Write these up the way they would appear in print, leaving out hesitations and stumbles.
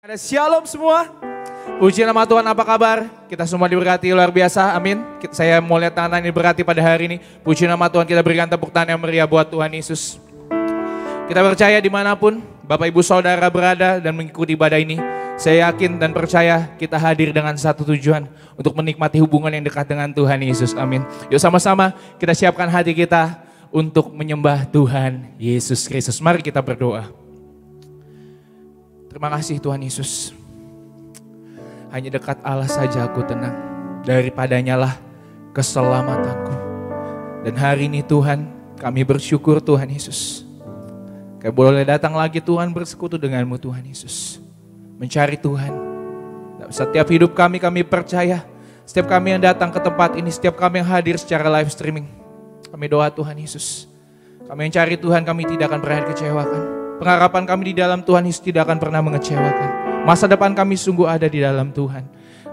Ada shalom semua. Puji nama Tuhan, apa kabar? Kita semua diberkati luar biasa, amin. Saya mau lihat tangan ini berkati pada hari ini. Puji nama Tuhan, kita berikan tepuk tangan yang meriah buat Tuhan Yesus. Kita percaya dimanapun Bapak Ibu Saudara berada dan mengikuti ibadah ini, saya yakin dan percaya kita hadir dengan satu tujuan, untuk menikmati hubungan yang dekat dengan Tuhan Yesus, amin. Yuk sama-sama kita siapkan hati kita untuk menyembah Tuhan Yesus Kristus. Mari kita berdoa. Terima kasih Tuhan Yesus. Hanya dekat Allah saja aku tenang. Daripadanya lah keselamatanku. Dan hari ini Tuhan, kami bersyukur Tuhan Yesus. Kami boleh datang lagi Tuhan bersekutu denganmu Tuhan Yesus. Mencari Tuhan. Setiap hidup kami percaya. Setiap kami yang datang ke tempat ini, setiap kami yang hadir secara live streaming. Kami doa Tuhan Yesus. Kami yang cari Tuhan, kami tidak akan pernah dikecewakan. Pengharapan kami di dalam Tuhan Yesus tidak akan pernah mengecewakan. Masa depan kami sungguh ada di dalam Tuhan.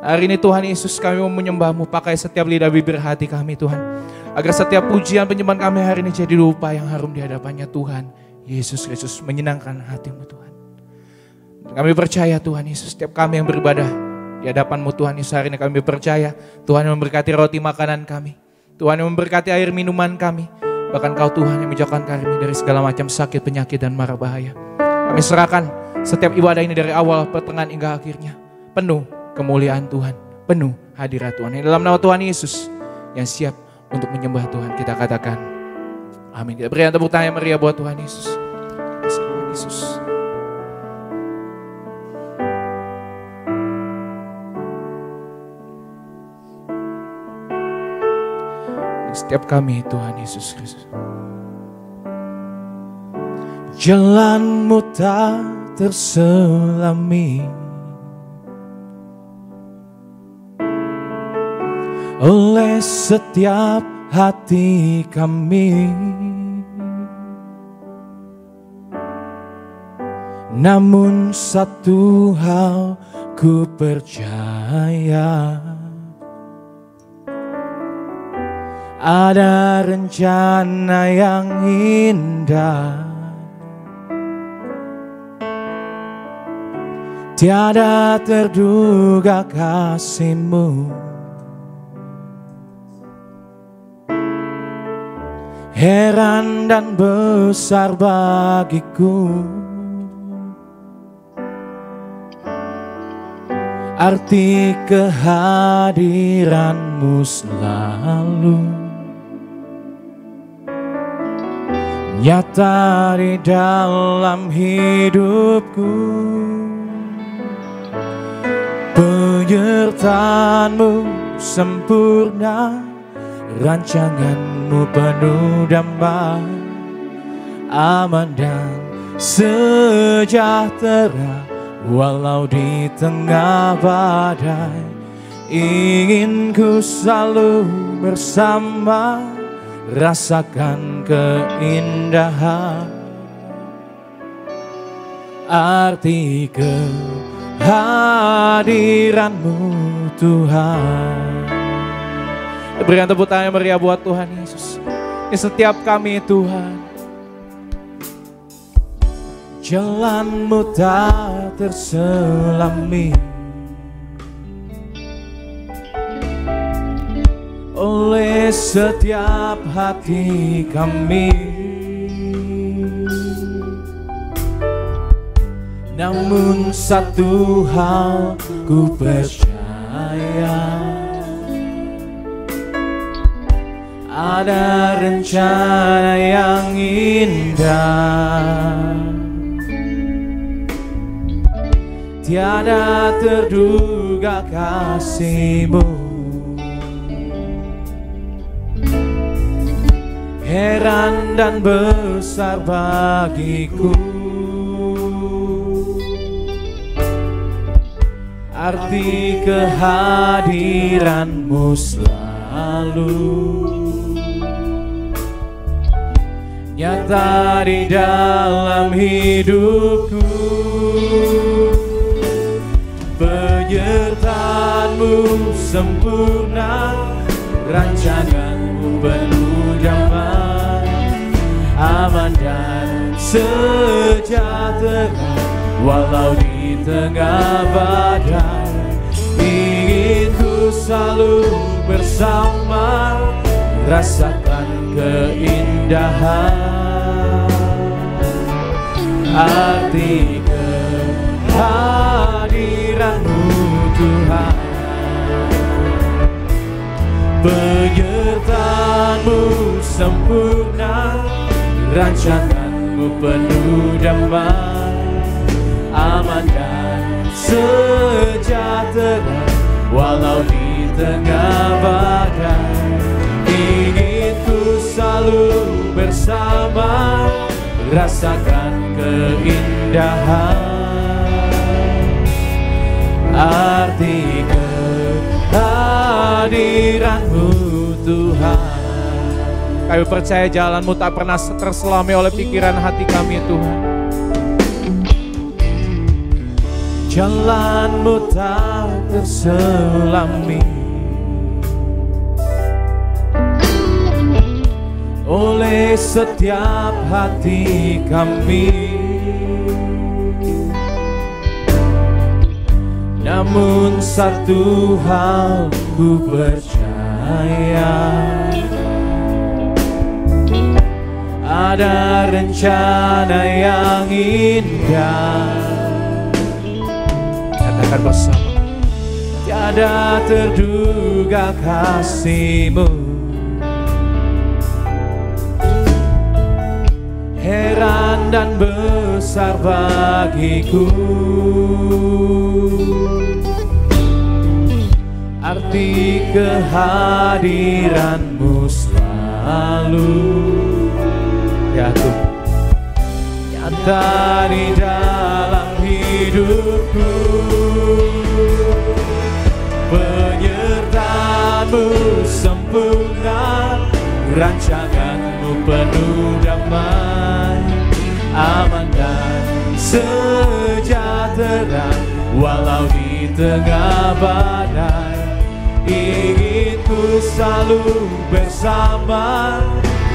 Hari ini Tuhan Yesus, kami mau menyembah-Mu, pakai setiap lidah bibir hati kami Tuhan. Agar setiap pujian penyembahan kami hari ini jadi rupa yang harum di hadapannya Tuhan Yesus Kristus, menyenangkan hati-Mu Tuhan. Kami percaya Tuhan Yesus, setiap kami yang beribadah di hadapan-Mu Tuhan Yesus, hari ini kami percaya Tuhan yang memberkati roti makanan kami, Tuhan yang memberkati air minuman kami. Bahkan Kau Tuhan yang menjauhkan kami dari segala macam sakit, penyakit, dan mara bahaya. Kami serahkan setiap ibadah ini dari awal, pertengahan, hingga akhirnya. Penuh kemuliaan Tuhan, penuh hadirat Tuhan. Dalam nama Tuhan Yesus yang siap untuk menyembah Tuhan, kita katakan amin. Kita berikan tepuk tangan yang meriah buat Tuhan Yesus. Tuhan Yesus. Setiap kami Tuhan Yesus Kristus. Jalan-Mu tak terselami oleh setiap hati kami, namun satu hal ku percaya, ada rencana yang indah, tiada terduga kasih-Mu, heran dan besar bagiku arti kehadiran-Mu selalu nyata di dalam hidupku. Penyertaan-Mu sempurna, rancangan-Mu penuh damai, aman dan sejahtera walau di tengah badai. Ingin ku selalu bersama, rasakan keindahan arti kehadiran-Mu Tuhan. Berikan tepuk tangan yang meriah buat Tuhan Yesus. Ini setiap kami Tuhan. Jalan-Mu tak terselami oleh setiap hati kami, namun satu hal ku percaya, ada rencana yang indah, tiada terduga kasih-Mu, heran dan besar bagiku arti kehadiran-Mu selalu nyata di dalam hidupku. Penyertaan-Mu sempurna, rancangan-Mu penuh damai, aman dan sejahtera walau di tengah badai. Ingin ku selalu bersama, rasakan keindahan. Arti kehadiran-Mu Tuhan, penyertaan-Mu sempurna, rancangan-Mu penuh damai, aman dan sejahtera walau di tengah badai. Ingin ku selalu bersama, rasakan keindahan. Arti kehadiran-Mu Tuhan. Kami percaya jalan-Mu tak pernah terselami oleh pikiran hati kami Tuhan. Jalan-Mu tak terselami oleh setiap hati kami. Namun satu hal ku percaya, ada rencana yang indah. Katakan bersama. Tiada terduga kasih-Mu, heran dan besar bagiku. Arti kehadiran-Mu selalu, Ya Tuhan, nyata di dalam hidupku. Penyertaan-Mu sempurna, rancangan-Mu penuh damai, aman dan sejahtera walau di tengah badai. Ingin ku selalu bersama,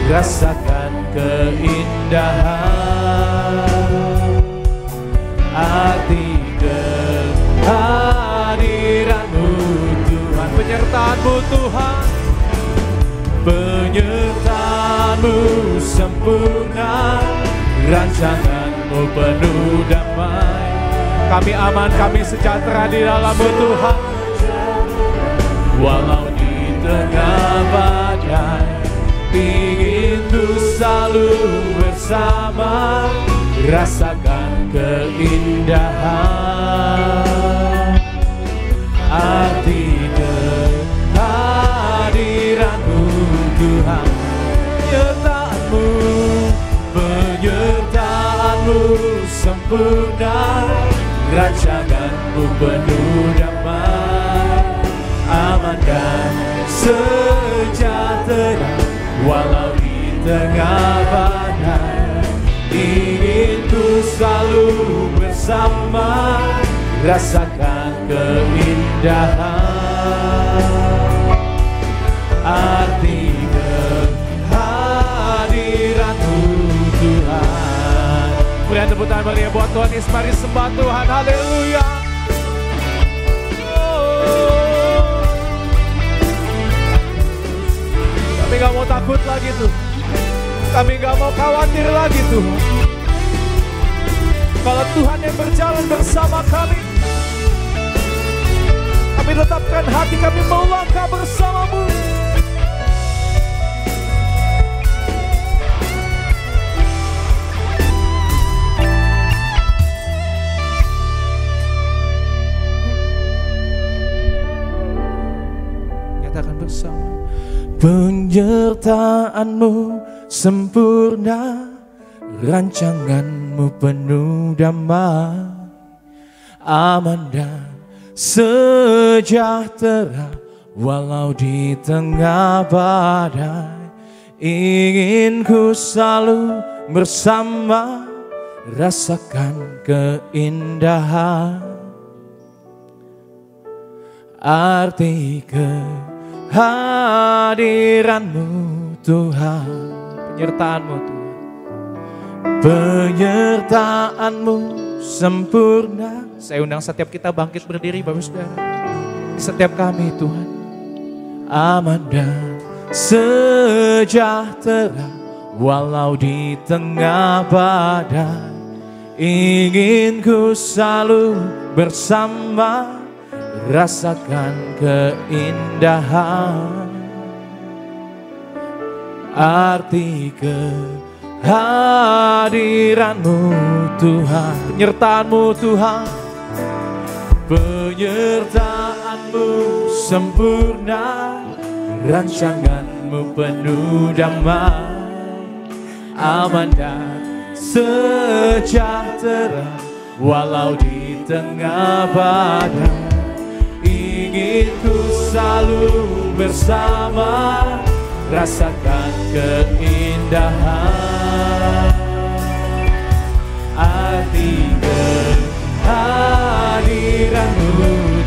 rasakan keindahan. Arti kehadiran-Mu Tuhan, penyertaan-Mu Tuhan, penyertaan-Mu sempurna, rancangan-Mu penuh damai, kami aman, kami sejahtera di dalam-Mu Tuhan. walau di tengah badai. Ingin ku selalu bersama, rasakan keindahan. Arti kehadiran-Mu Tuhan, penyertaan-Mu, penyertaan-Mu sempurna, rancangan-Mu penuh damai, aman dan sejahtera walau di tengah badai. Ingin ku selalu bersama, rasakan keindahan. Arti kehadiran-Mu Tuhan. Berikan tepuk tangan bagi buat Tuhan Yesus, mari sembah Tuhan, haleluya. Kami gak mau takut lagi Tuh, kami gak mau khawatir lagi Tuhan. Kalau Tuhan yang berjalan bersama kami, kami tetapkan hati kami melangkah bersama-Mu. Nyatakan bersama. Penyertaan-Mu sempurna, rancangan-Mu penuh damai, aman dan sejahtera walau di tengah badai. Ingin ku selalu bersama, rasakan keindahan. Arti kehadiran-Mu Tuhan, Penyertaan-Mu Tuhan, penyertaan-Mu sempurna. Saya undang setiap kita bangkit berdiri Bapak Saudara. Setiap kami Tuhan. Aman dan sejahtera walau di tengah badai. Ingin ku selalu bersama, rasakan keindahan. Arti kehadiran-Mu Tuhan, penyertaan-Mu Tuhan, penyertaan-Mu sempurna, rancangan-Mu penuh damai, aman dan sejahtera walau di tengah badai. Ingin ku selalu bersama, rasakan keindahan. Arti kehadiran-Mu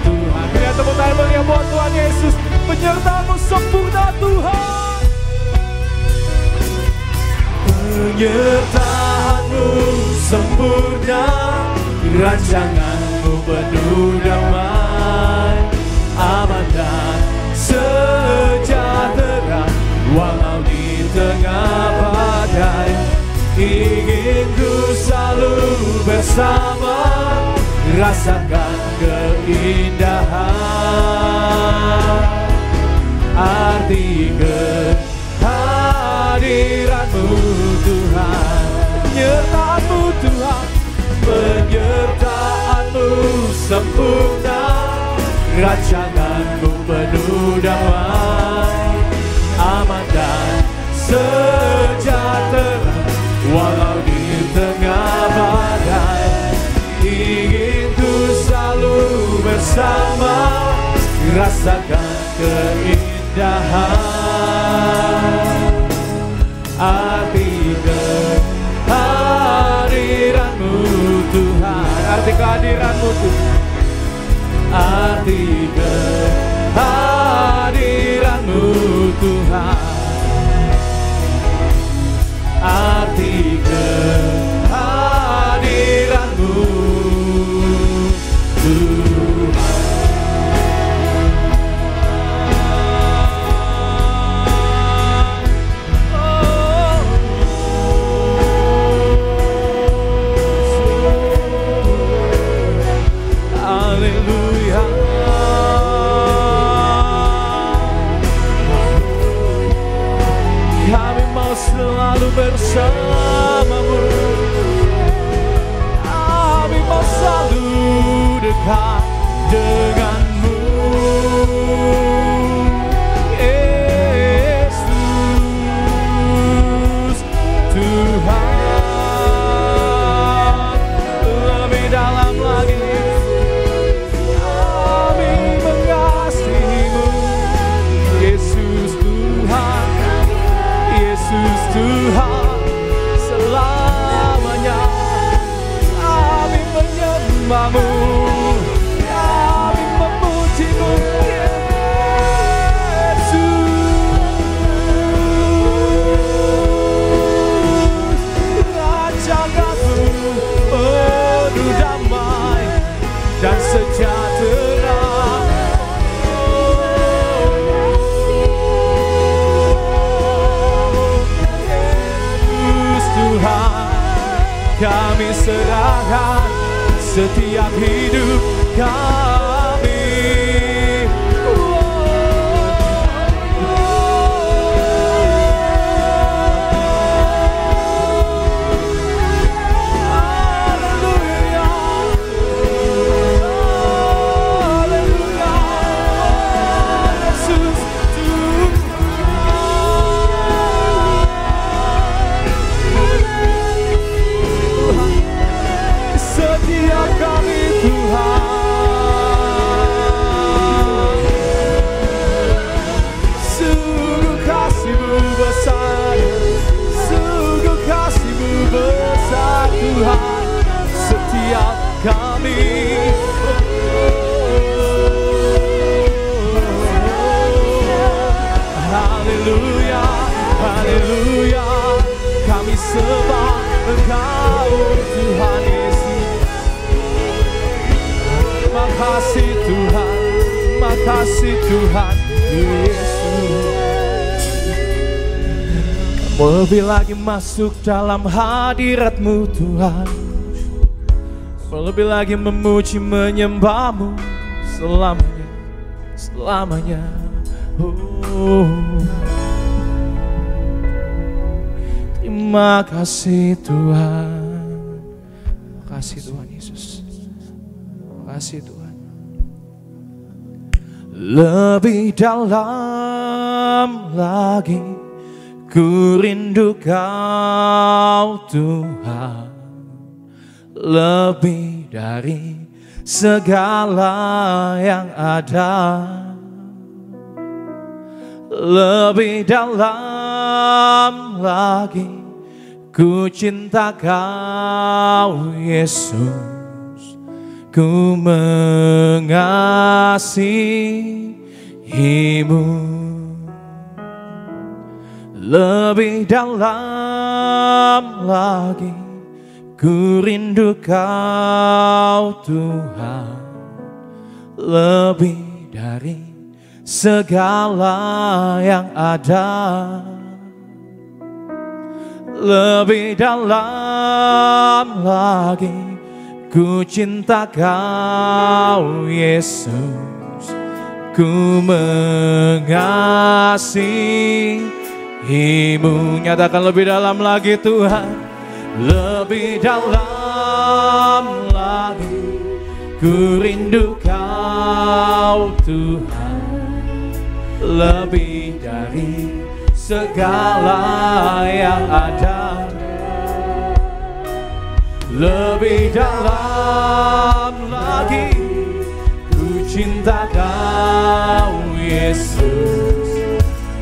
Tuhan. Beri tepuk tangan meriah buat Tuhan Yesus. Penyertaan-Mu sempurna Tuhan. Penyertaan-Mu sempurna, rancangan-Mu penuh damai, aman dan sejahtera walau di tengah badai. Ingin ku selalu bersama, rasakan keindahan. Arti kehadiran-Mu Tuhan, penyertaan-Mu Tuhan, penyertaan-Mu sempurna, rancangan-Mu penuh damai, aman dan sejahtera walau di tengah badai. Ingin ku selalu bersama, rasakan keindahan. Arti kehadiran-Mu Tuhan, arti kehadiran-Mu Tuhan, arti kehadiran-Mu Tuhan, arti kehadiran-Mu Tuhan. Haleluya. Kami mau selalu bersama-Mu, kami mau selalu dekat dengan-Mu, Yesus Tuhan. Lebih dalam lagi kami mengasihi-Mu, Yesus Tuhan, Yesus Tuhan. Selamanya kami menyembah-Mu, kami memuji-Mu, Yesus. Rancangan-Mu penuh damai dan sejahtera. Yesus Tuhan, kami serahkan setiap hidup kami. Haleluya, haleluya, Yesus Tuhan. Setiap kami Tuhan, sungguh kasih-Mu besar, sungguh kasih-Mu besar Tuhan. Setiap kami, haleluya, haleluya, kami sembah Engkau Tuhan Yesus. Tuhan Yesus. Lebih lagi masuk dalam hadirat-Mu Tuhan, lebih lagi memuji menyembah-Mu selamanya, selamanya. Terima kasih Tuhan. Terima kasih Tuhan Yesus. Terima kasih Tuhan. Lebih dalam lagi ku rindu Kau Tuhan, lebih dari segala yang ada. Lebih dalam lagi ku cinta Kau Yesus, ku mengasihi-Mu. Lebih dalam lagi ku rindu Kau Tuhan, lebih dari segala yang ada. Lebih dalam lagi ku cinta Kau Yesus, ku mengasihi-Mu. Nyatakan lebih dalam lagi Tuhan. Lebih dalam lagi ku rindu Kau Tuhan, lebih dari segala yang ada. Lebih dalam lagi ku cinta Kau Yesus,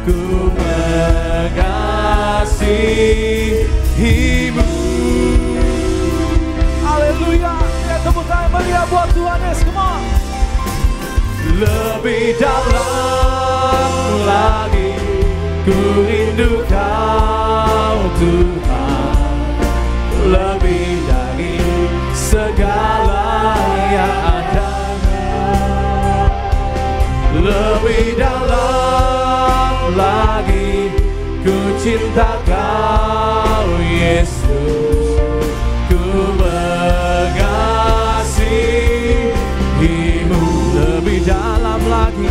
ku mengasihi-Mu. Haleluya. Ya, tepuk tangan meriah buat Tuhan Yesus. Come on. Lebih dalam lagi ku rindu Kau Tuhan, lebih dari segala yang ada. Lebih dalam lagi ku cinta Kau Yesus, ku mengasihi-Mu. Lebih dalam lagi,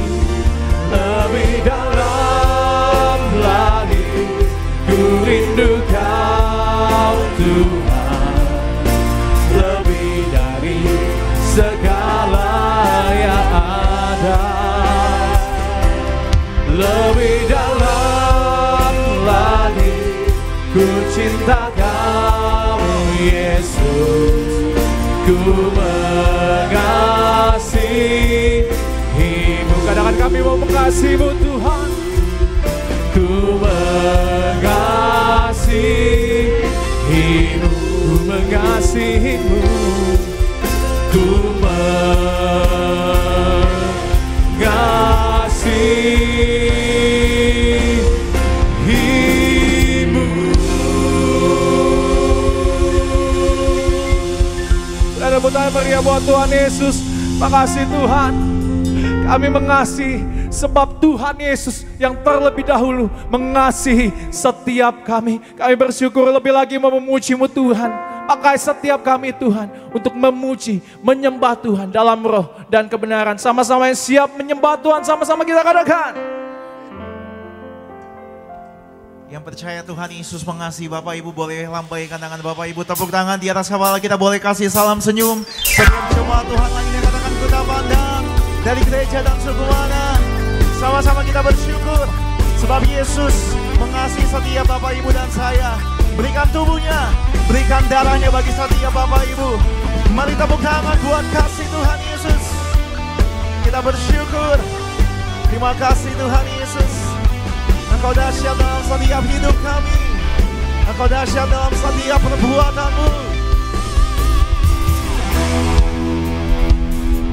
lebih dalam lagi ku rindu Kau Tuhan, lebih dari segala yang ada. Lebih dalam lagi ku cinta Kau Yesus, ku mengasihi-Mu. Kadang-kadang kami mau mengasihi-Mu Tuhan, ku mengasihi-Mu, ku mengasihi-Mu, ku mengasihi-Mu. Ada putar meriah buat Tuhan Yesus. Makasih Tuhan, kami mengasihi sebab Tuhan Yesus yang terlebih dahulu mengasihi setiap kami. Kami bersyukur lebih lagi mau memuji-Mu Tuhan. Pakai setiap kami Tuhan untuk memuji, menyembah Tuhan dalam roh dan kebenaran. Sama-sama yang siap menyembah Tuhan, sama-sama kita katakan. Yang percaya Tuhan Yesus mengasihi, Bapak Ibu boleh lambaikan tangan Bapak Ibu, tepuk tangan di atas kepala kita, boleh kasih salam senyum. Setiap jemaat Tuhan lainnya katakan kita pandang dari gereja dan suku mana. Sama-sama kita bersyukur sebab Yesus mengasihi setiap Bapak Ibu dan saya. Berikan tubuhnya, berikan darahnya bagi setiap Bapak Ibu. Mari tepuk tangan buat kasih Tuhan Yesus. Kita bersyukur. Terima kasih Tuhan Yesus. Engkau dahsyat dalam setiap hidup kami. Engkau dahsyat dalam setiap perbuatan-Mu.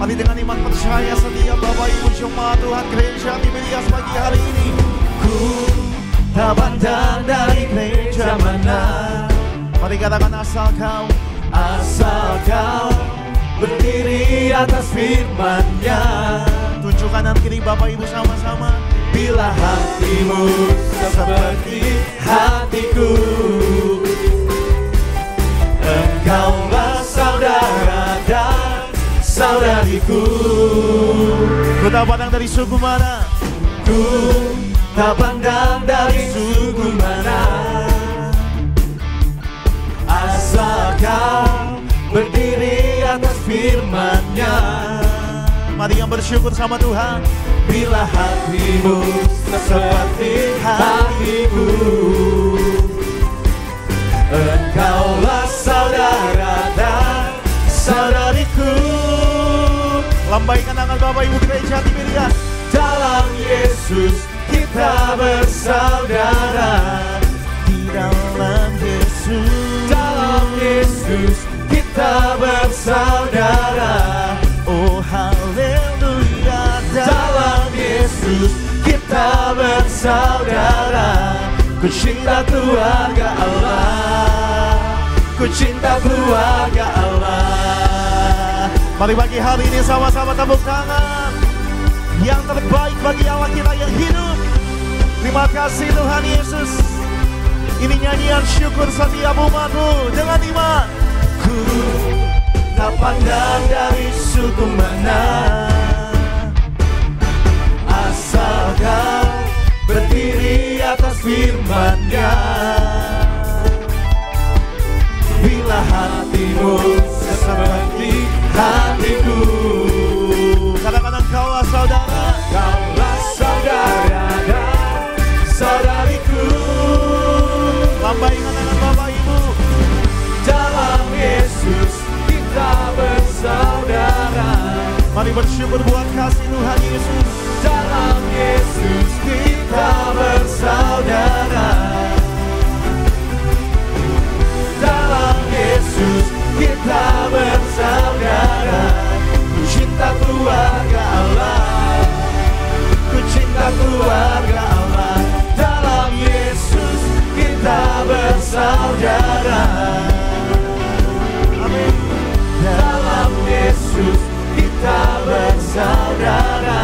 Mari dengan iman percaya setiap Bapak Ibu jemaat Tuhan gereja Tiberias pagi hari ini. Ku tak pandang dari gereja mana. Mari katakan asal Kau berdiri atas firman-Nya. tunjuk kanan kiri Bapak Ibu sama-sama. Bila hatimu seperti hatiku, engkaulah saudara dan saudariku. Ku tak pandang dari suku mana, Ku tak pandang dari suku mana, asal kau berdiri atas firman-Nya. mari yang bersyukur sama Tuhan. Bila hatimu seperti hatiku, engkaulah saudara dan saudariku. Lambaikan tangan Bapak Ibu gereja Tiberias. Dalam Yesus kita bersaudara. Di dalam Yesus, Dalam Yesus kita bersaudara. oh haleluya. Dalam Yesus kita bersaudara. Ku cinta keluarga Allah, ku cinta keluarga Allah. Mari pagi hari ini sama-sama tepuk tangan. Yang terbaik bagi Allah kita yang hidup. Terima kasih Tuhan Yesus. Ini nyanyian syukur setiap umat-Mu dengan iman. Ku tak pandang dari suku mana, asal kau berdiri atas firman-Nya. Bila hatimu seperti hatiku, Kadang-kadang kaulah saudara, kaulah saudara dan saudariku. lambaikan tangan Bapak Ibu. Dalam Yesus kita bersaudara. Mari bersyukur buat kasih Tuhan Yesus. Dalam Yesus kita bersaudara. Dalam Yesus kita bersaudara. Ku cinta keluarga Allah, ku cinta keluarga Allah. Dalam Yesus kita bersaudara. Amin. Dalam Yesus kita bersaudara.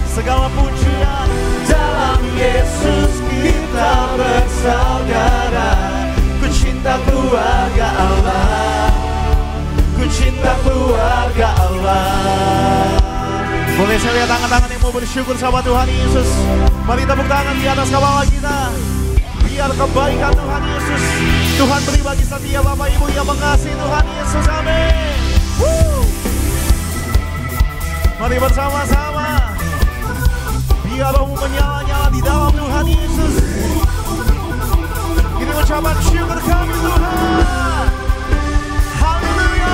Segala pujian, Dalam Yesus kita bersaudara. Ku cinta keluarga Allah, ku cinta keluarga Allah. boleh saya lihat tangan-tangan yang mau bersyukur sama Tuhan Yesus. Mari tepuk tangan di atas kepala kita. Biar kebaikan Tuhan Yesus, Tuhan beri bagi setiap Bapak Ibu yang mengasihi Tuhan Yesus. Amin. Mari bersama-sama. Biar rohmu menyala-nyala di dalam Tuhan Yesus. Ini ucapan syukur kami Tuhan. Haleluya.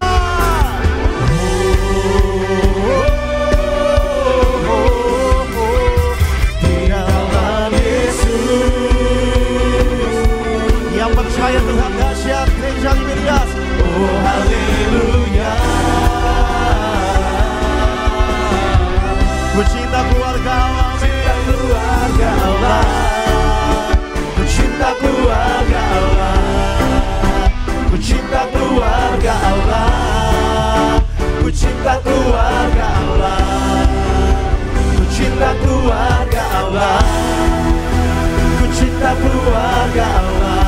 Di dalam Yesus, Yang percaya Tuhan dahsyat gereja Tiberias. oh haleluya. Ku cinta keluarga Allah. Cinta keluarga Allah, ku cinta keluarga Allah, ku cinta keluarga Allah, ku cinta keluarga Allah, ku cinta keluarga Allah, ku cinta keluarga Allah,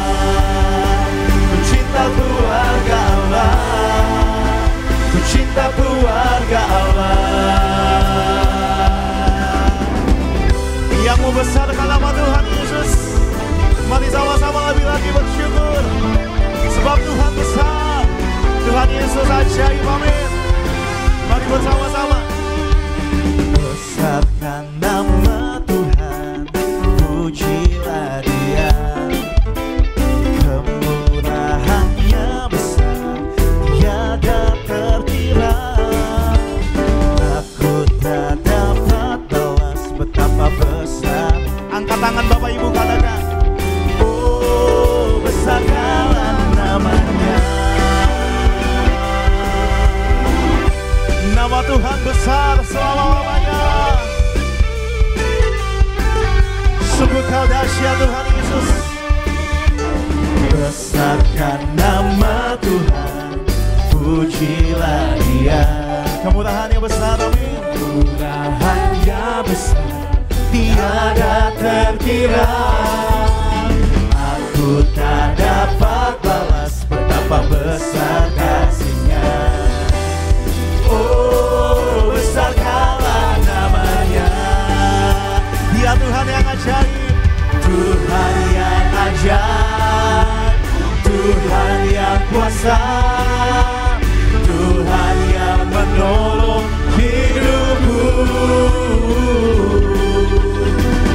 ku cinta keluarga Allah, ku cinta keluarga Allah. Yang membesarkan nama Tuhan Yesus. Mari sama-sama lebih lagi bersyukur. Sebab Tuhan besar, Tuhan Yesus ajaib. Amin. Mari bersama-sama. Besarkan nama Tuhan, pujilah Dia. Kemurahannya besar, tiada terkira. Aku tak dapat balas betapa besar. Angkat tangan Bapak Ibu katakan. Oh, besarkanlah namanya. Nama Tuhan besar selama-lamanya. Sungguh kau dahsyat Tuhan Yesus. Besarkan nama Tuhan, pujilah Dia. Kemurahan yang besar. Amin. Kemurahan-Nya besar, tiada terkira. Aku tak dapat balas betapa besar kasih-Nya. Oh, besarkanlah nama-Nya. Dia Tuhan yang ajaib, Tuhan yang ajaib, Tuhan yang kuasa, Tuhan yang menolong hidupku.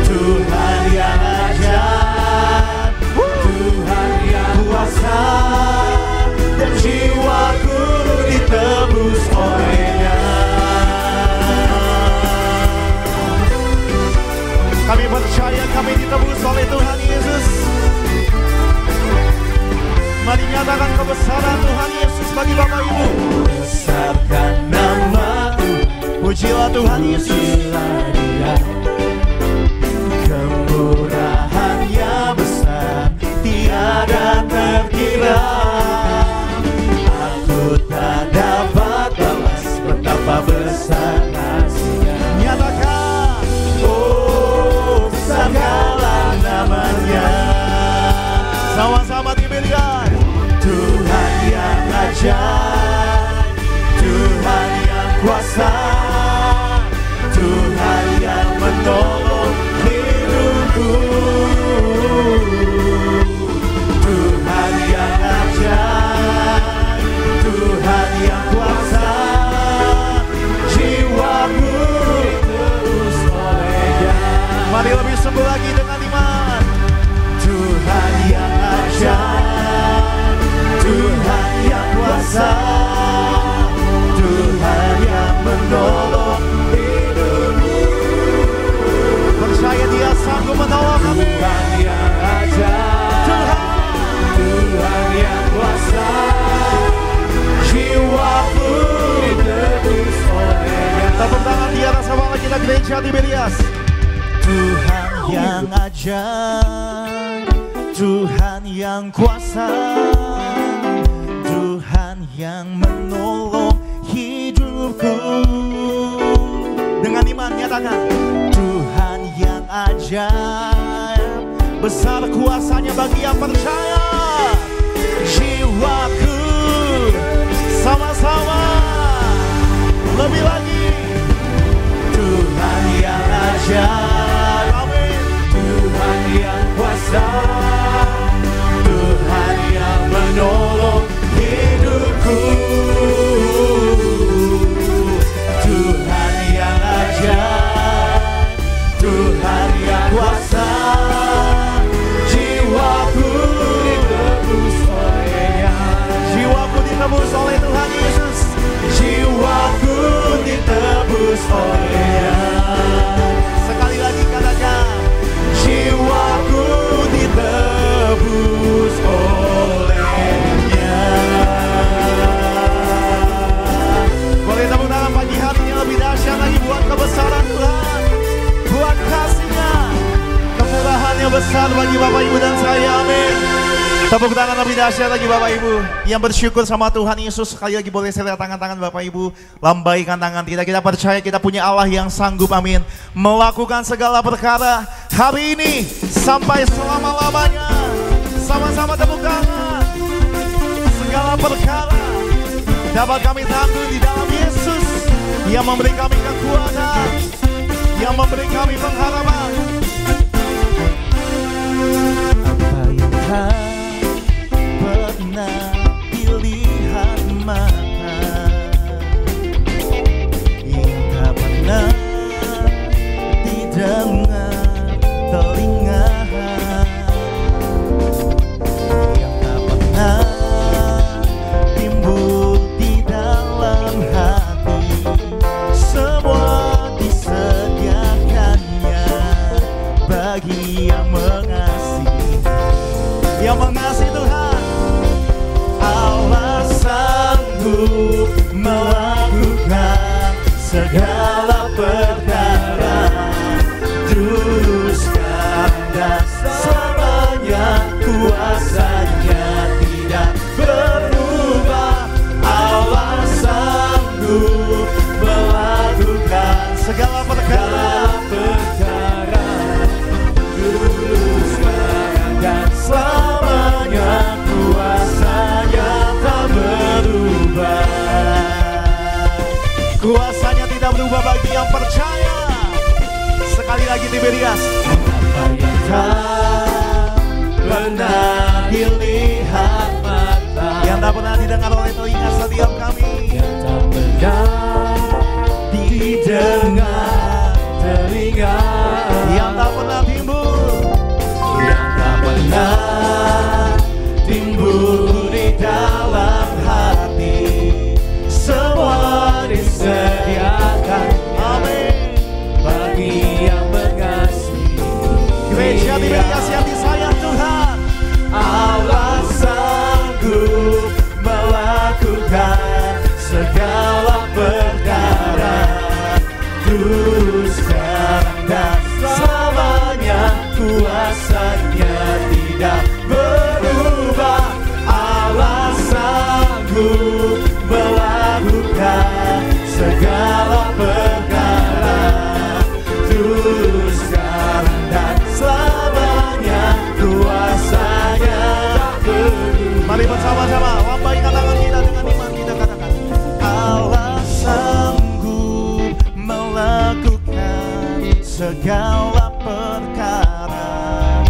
Tuhan yang ajaib, Tuhan yang kuasa, dan jiwaku ditebus oleh-Nya. kami percaya kami ditebus oleh Tuhan Yesus. Mari nyatakan kebesaran Tuhan Yesus bagi Bapak Ibu. Besarkan nama Tuhan, Pujilah Tuhan Yesus. Dia. Kemurahan-Nya besar, tiada terkira. Aku tak dapat balas betapa besar kasih-Nya. Nyatakan, Oh, besarkanlah nama-Nya. sama-sama diberikan. Tuhan yang ajaib, Tuhan yang kuasa, Tuhan yang menolong hidupku. Tuhan yang ajaib, Tuhan yang kuasa, jiwaku ditebus oleh-Nya. Mari lebih sembuh lagi dengan iman. Tuhan yang ajaib, Tuhan yang kuasa, Tuhan yang menolong hidupku. Percaya Dia sanggup menolong kami. Tuhan yang ajaib, Tuhan yang kuasa, jiwaku ditebus oleh-Nya. Tepuk tangan di atas kepala kita gereja Tiberias. Tuhan yang ajaib, Tuhan yang kuasa, Tuhan yang menolong hidupku. Dengan iman nyatakan, Tuhan yang ajaib, besar kuasa-Nya bagi yang percaya. Jiwaku sama-sama lebih lagi. Tuhan yang ajaib, amin. Tuhan yang kuasa, Tuhan yang menolong hidupku. Tuhan yang ajaib, Tuhan yang kuasa, jiwaku ditebus oleh-Nya. jiwaku ditebus oleh Tuhan Yesus. Jiwaku ditebus oleh-Nya. Sekali lagi katakan, Jiwaku ditebus oleh-Nya. boleh tepuk tangan pagi hari ini lebih dahsyat lagi buat kebesaran Tuhan, buat kasih-Nya, kemurahan-Nya besar bagi Bapak Ibu dan saya, amin. Tepuk tangan lebih dahsyat lagi Bapak Ibu yang bersyukur sama Tuhan Yesus. Sekali lagi boleh saya lihat tangan-tangan Bapak Ibu, lambaikan tangan kita. Kita percaya kita punya Allah yang sanggup, amin, melakukan segala perkara hari ini sampai selama-lamanya. Sama-sama tepuk tangan. Segala perkara dapat kami tanggung di dalam Yesus yang memberi kami kekuatan, yang memberi kami pengharapan. Apa yang tak pernah dilihat mata, yang tak pernah didengar telinga, yang tak pernah timbul di dalam hati, semua disediakannya bagi yang mengasihi. Yang mengasihi Tuhan, Sekali lagi Tiberias. Apa yang tak pernah dilihat mata, yang tak pernah didengar oleh telinga setiap kami, yang tak pernah didengar telinga, yang tak pernah timbul, yang tak pernah timbul di dalam hati, semua disediakan. amin. Bagi yang mengasihi Gereja Tiberias yang disayang Tuhan, Allah sanggup melakukan segala perkara, dulu, sekarang, dan selamanya. Kuasanya tidak berubah. Allah sanggup melakukan segala perkara, dulu, sekarang, dan selamanya. Kuasanya tak berubah. mari bersama-sama lambaikan tangan kita dengan iman, kita katakan Allah sanggup melakukan segala perkara,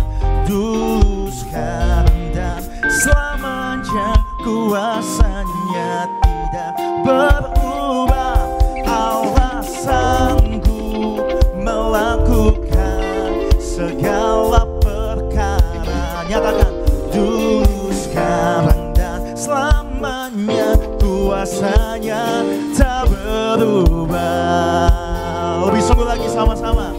dulu, sekarang, dan selamanya. Kuasanya tidak berubah. Allah sanggup melakukan segala perkara. Nyatakan dulu, sekarang, dan selamanya. Kuasanya tak berubah. Lebih sungguh lagi sama-sama.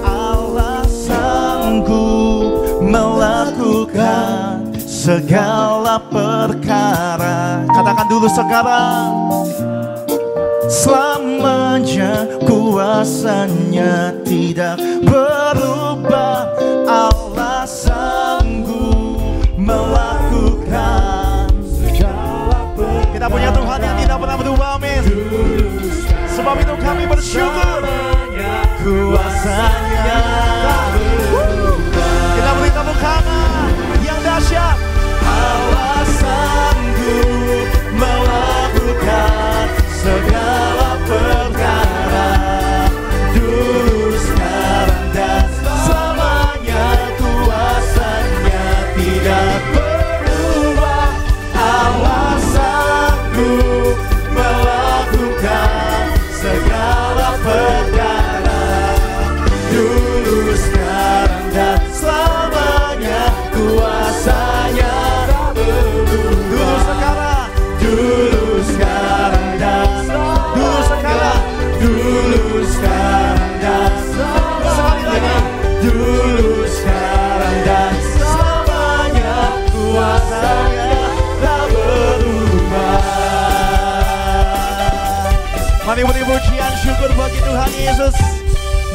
Allah sanggup melakukan segala perkara. Katakan dulu, sekarang, selamanya. Kuasanya tidak berubah. Allah sanggup melakukan segala perkara. Kita punya Tuhan yang tidak pernah berubah, amin. Sebab itu kami bersyukur kuasanya tak berubah. Kita beri tepuk tangan yang dahsyat. Allah sanggup melakukan segala perkara, dulu, sekarang, dan selamanya. Kuasanya tidak berubah. Allah sanggup melakukan segala perkara, dulu, sekarang, dan selamanya. Kuasanya tak berubah. Dulu, sekarang, dan dulu, sekarang, dulu, sekarang, dan sekali lagi, dulu, sekarang, dan selamanya. Kuasanya tak berubah. Mari beri pujian syukur bagi Tuhan Yesus,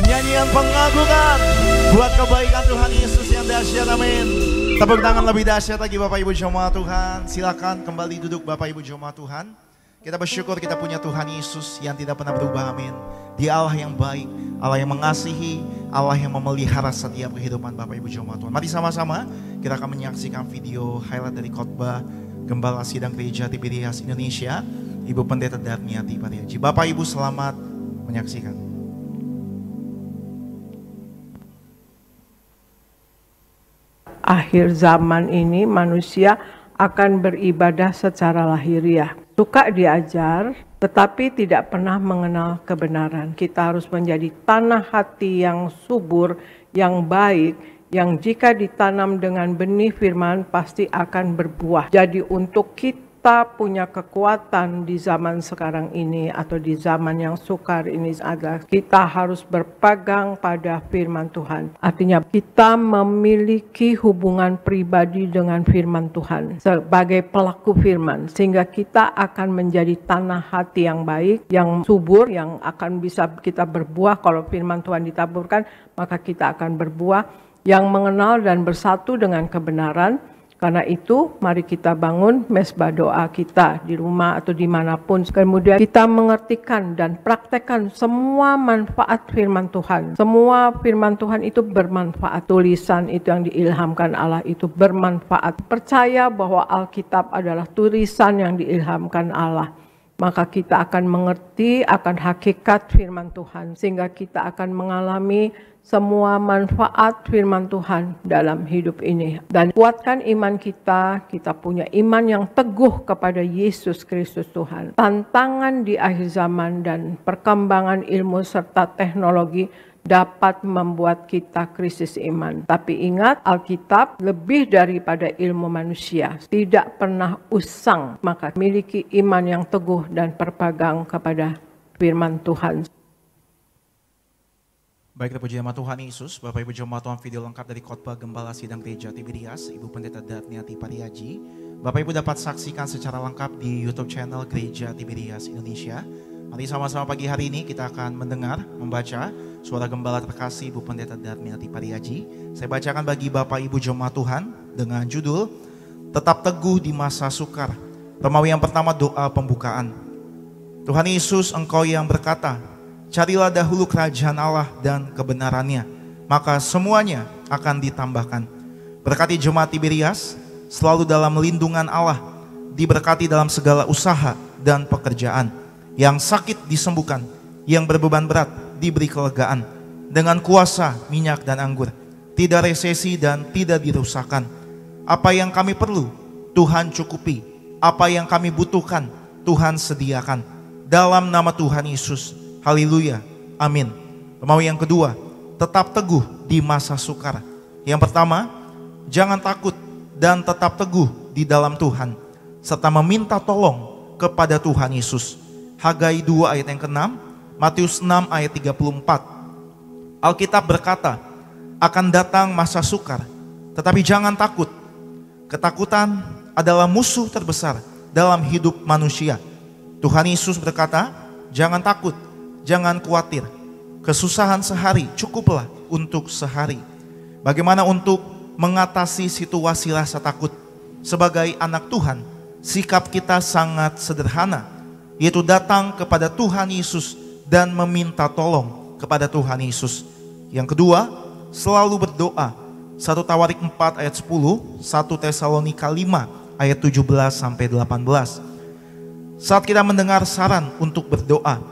nyanyian pengagungan buat kebaikan Tuhan Yesus yang dahsyat, amin. Tepuk tangan lebih dahsyat lagi Bapak Ibu jemaat Tuhan. Silakan kembali duduk Bapak Ibu jemaat Tuhan. Kita bersyukur kita punya Tuhan Yesus yang tidak pernah berubah, amin. Dia Allah yang baik, Allah yang mengasihi, Allah yang memelihara setiap kehidupan Bapak Ibu jemaat Tuhan. Mari sama-sama kita akan menyaksikan video highlight dari khotbah Gembala Sidang Gereja Tiberias Indonesia, Ibu Pendeta Darmiati Pariaji. Bapak Ibu selamat menyaksikan. Akhir zaman ini manusia akan beribadah secara lahiriah. Suka diajar, tetapi tidak pernah mengenal kebenaran. Kita harus menjadi tanah hati yang subur, yang baik, yang jika ditanam dengan benih firman pasti akan berbuah. Jadi untuk kita punya kekuatan di zaman sekarang ini atau di zaman yang sukar ini adalah kita harus berpegang pada firman Tuhan. Artinya kita memiliki hubungan pribadi dengan firman Tuhan sebagai pelaku firman, sehingga kita akan menjadi tanah hati yang baik, yang subur, yang akan bisa kita berbuah. Kalau firman Tuhan ditaburkan, maka kita akan berbuah yang mengenal dan bersatu dengan kebenaran. Karena itu, mari kita bangun mesbah doa kita di rumah atau dimanapun. Kemudian kita mengertikan dan praktekkan semua manfaat firman Tuhan. Semua firman Tuhan itu bermanfaat. Tulisan itu yang diilhamkan Allah itu bermanfaat. Percaya bahwa Alkitab adalah tulisan yang diilhamkan Allah. maka kita akan mengerti akan hakikat firman Tuhan, sehingga kita akan mengalami semua manfaat firman Tuhan dalam hidup ini. Dan kuatkan iman kita punya iman yang teguh kepada Yesus Kristus Tuhan. Tantangan di akhir zaman dan perkembangan ilmu serta teknologi dapat membuat kita krisis iman. Tapi ingat, Alkitab lebih daripada ilmu manusia, tidak pernah usang. Maka miliki iman yang teguh dan berpegang kepada firman Tuhan. Baik, puji nama Tuhan Yesus. Bapak Ibu jemaat Tuhan, video lengkap dari khotbah Gembala Sidang Gereja Tiberias, Ibu Pendeta Darniati Pariaji. Bapak Ibu dapat saksikan secara lengkap di YouTube channel Gereja Tiberias Indonesia. Mari sama-sama pagi hari ini kita akan mendengar, membaca suara gembala terkasih Ibu Pendeta Darniati Pariaji. Saya bacakan bagi Bapak Ibu jemaat Tuhan dengan judul Tetap Teguh di Masa Sukar. Romawi yang pertama, doa pembukaan. Tuhan Yesus, Engkau yang berkata, carilah dahulu kerajaan Allah dan kebenarannya, maka semuanya akan ditambahkan. Berkati jemaat Tiberias selalu dalam lindungan Allah, diberkati dalam segala usaha dan pekerjaan. Yang sakit disembuhkan, yang berbeban berat diberi kelegaan. Dengan kuasa minyak dan anggur, tidak resesi dan tidak dirusakkan. Apa yang kami perlu, Tuhan cukupi. Apa yang kami butuhkan, Tuhan sediakan. Dalam nama Tuhan Yesus. Haleluya, amin. Romawi yang kedua, tetap teguh di masa sukar. Yang pertama, jangan takut dan tetap teguh di dalam Tuhan, serta meminta tolong kepada Tuhan Yesus. Hagai 2 ayat yang ke-6, Matius 6 ayat 34. Alkitab berkata, akan datang masa sukar, tetapi jangan takut. Ketakutan adalah musuh terbesar dalam hidup manusia. Tuhan Yesus berkata, jangan takut, jangan khawatir. Kesusahan sehari cukuplah untuk sehari. Bagaimana untuk mengatasi situasi rasa takut? Sebagai anak Tuhan, sikap kita sangat sederhana, yaitu datang kepada Tuhan Yesus dan meminta tolong kepada Tuhan Yesus. Yang kedua, selalu berdoa. 1 Tawarik 4 ayat 10, 1 Tesalonika 5 ayat 17 sampai 18. Saat kita mendengar saran untuk berdoa,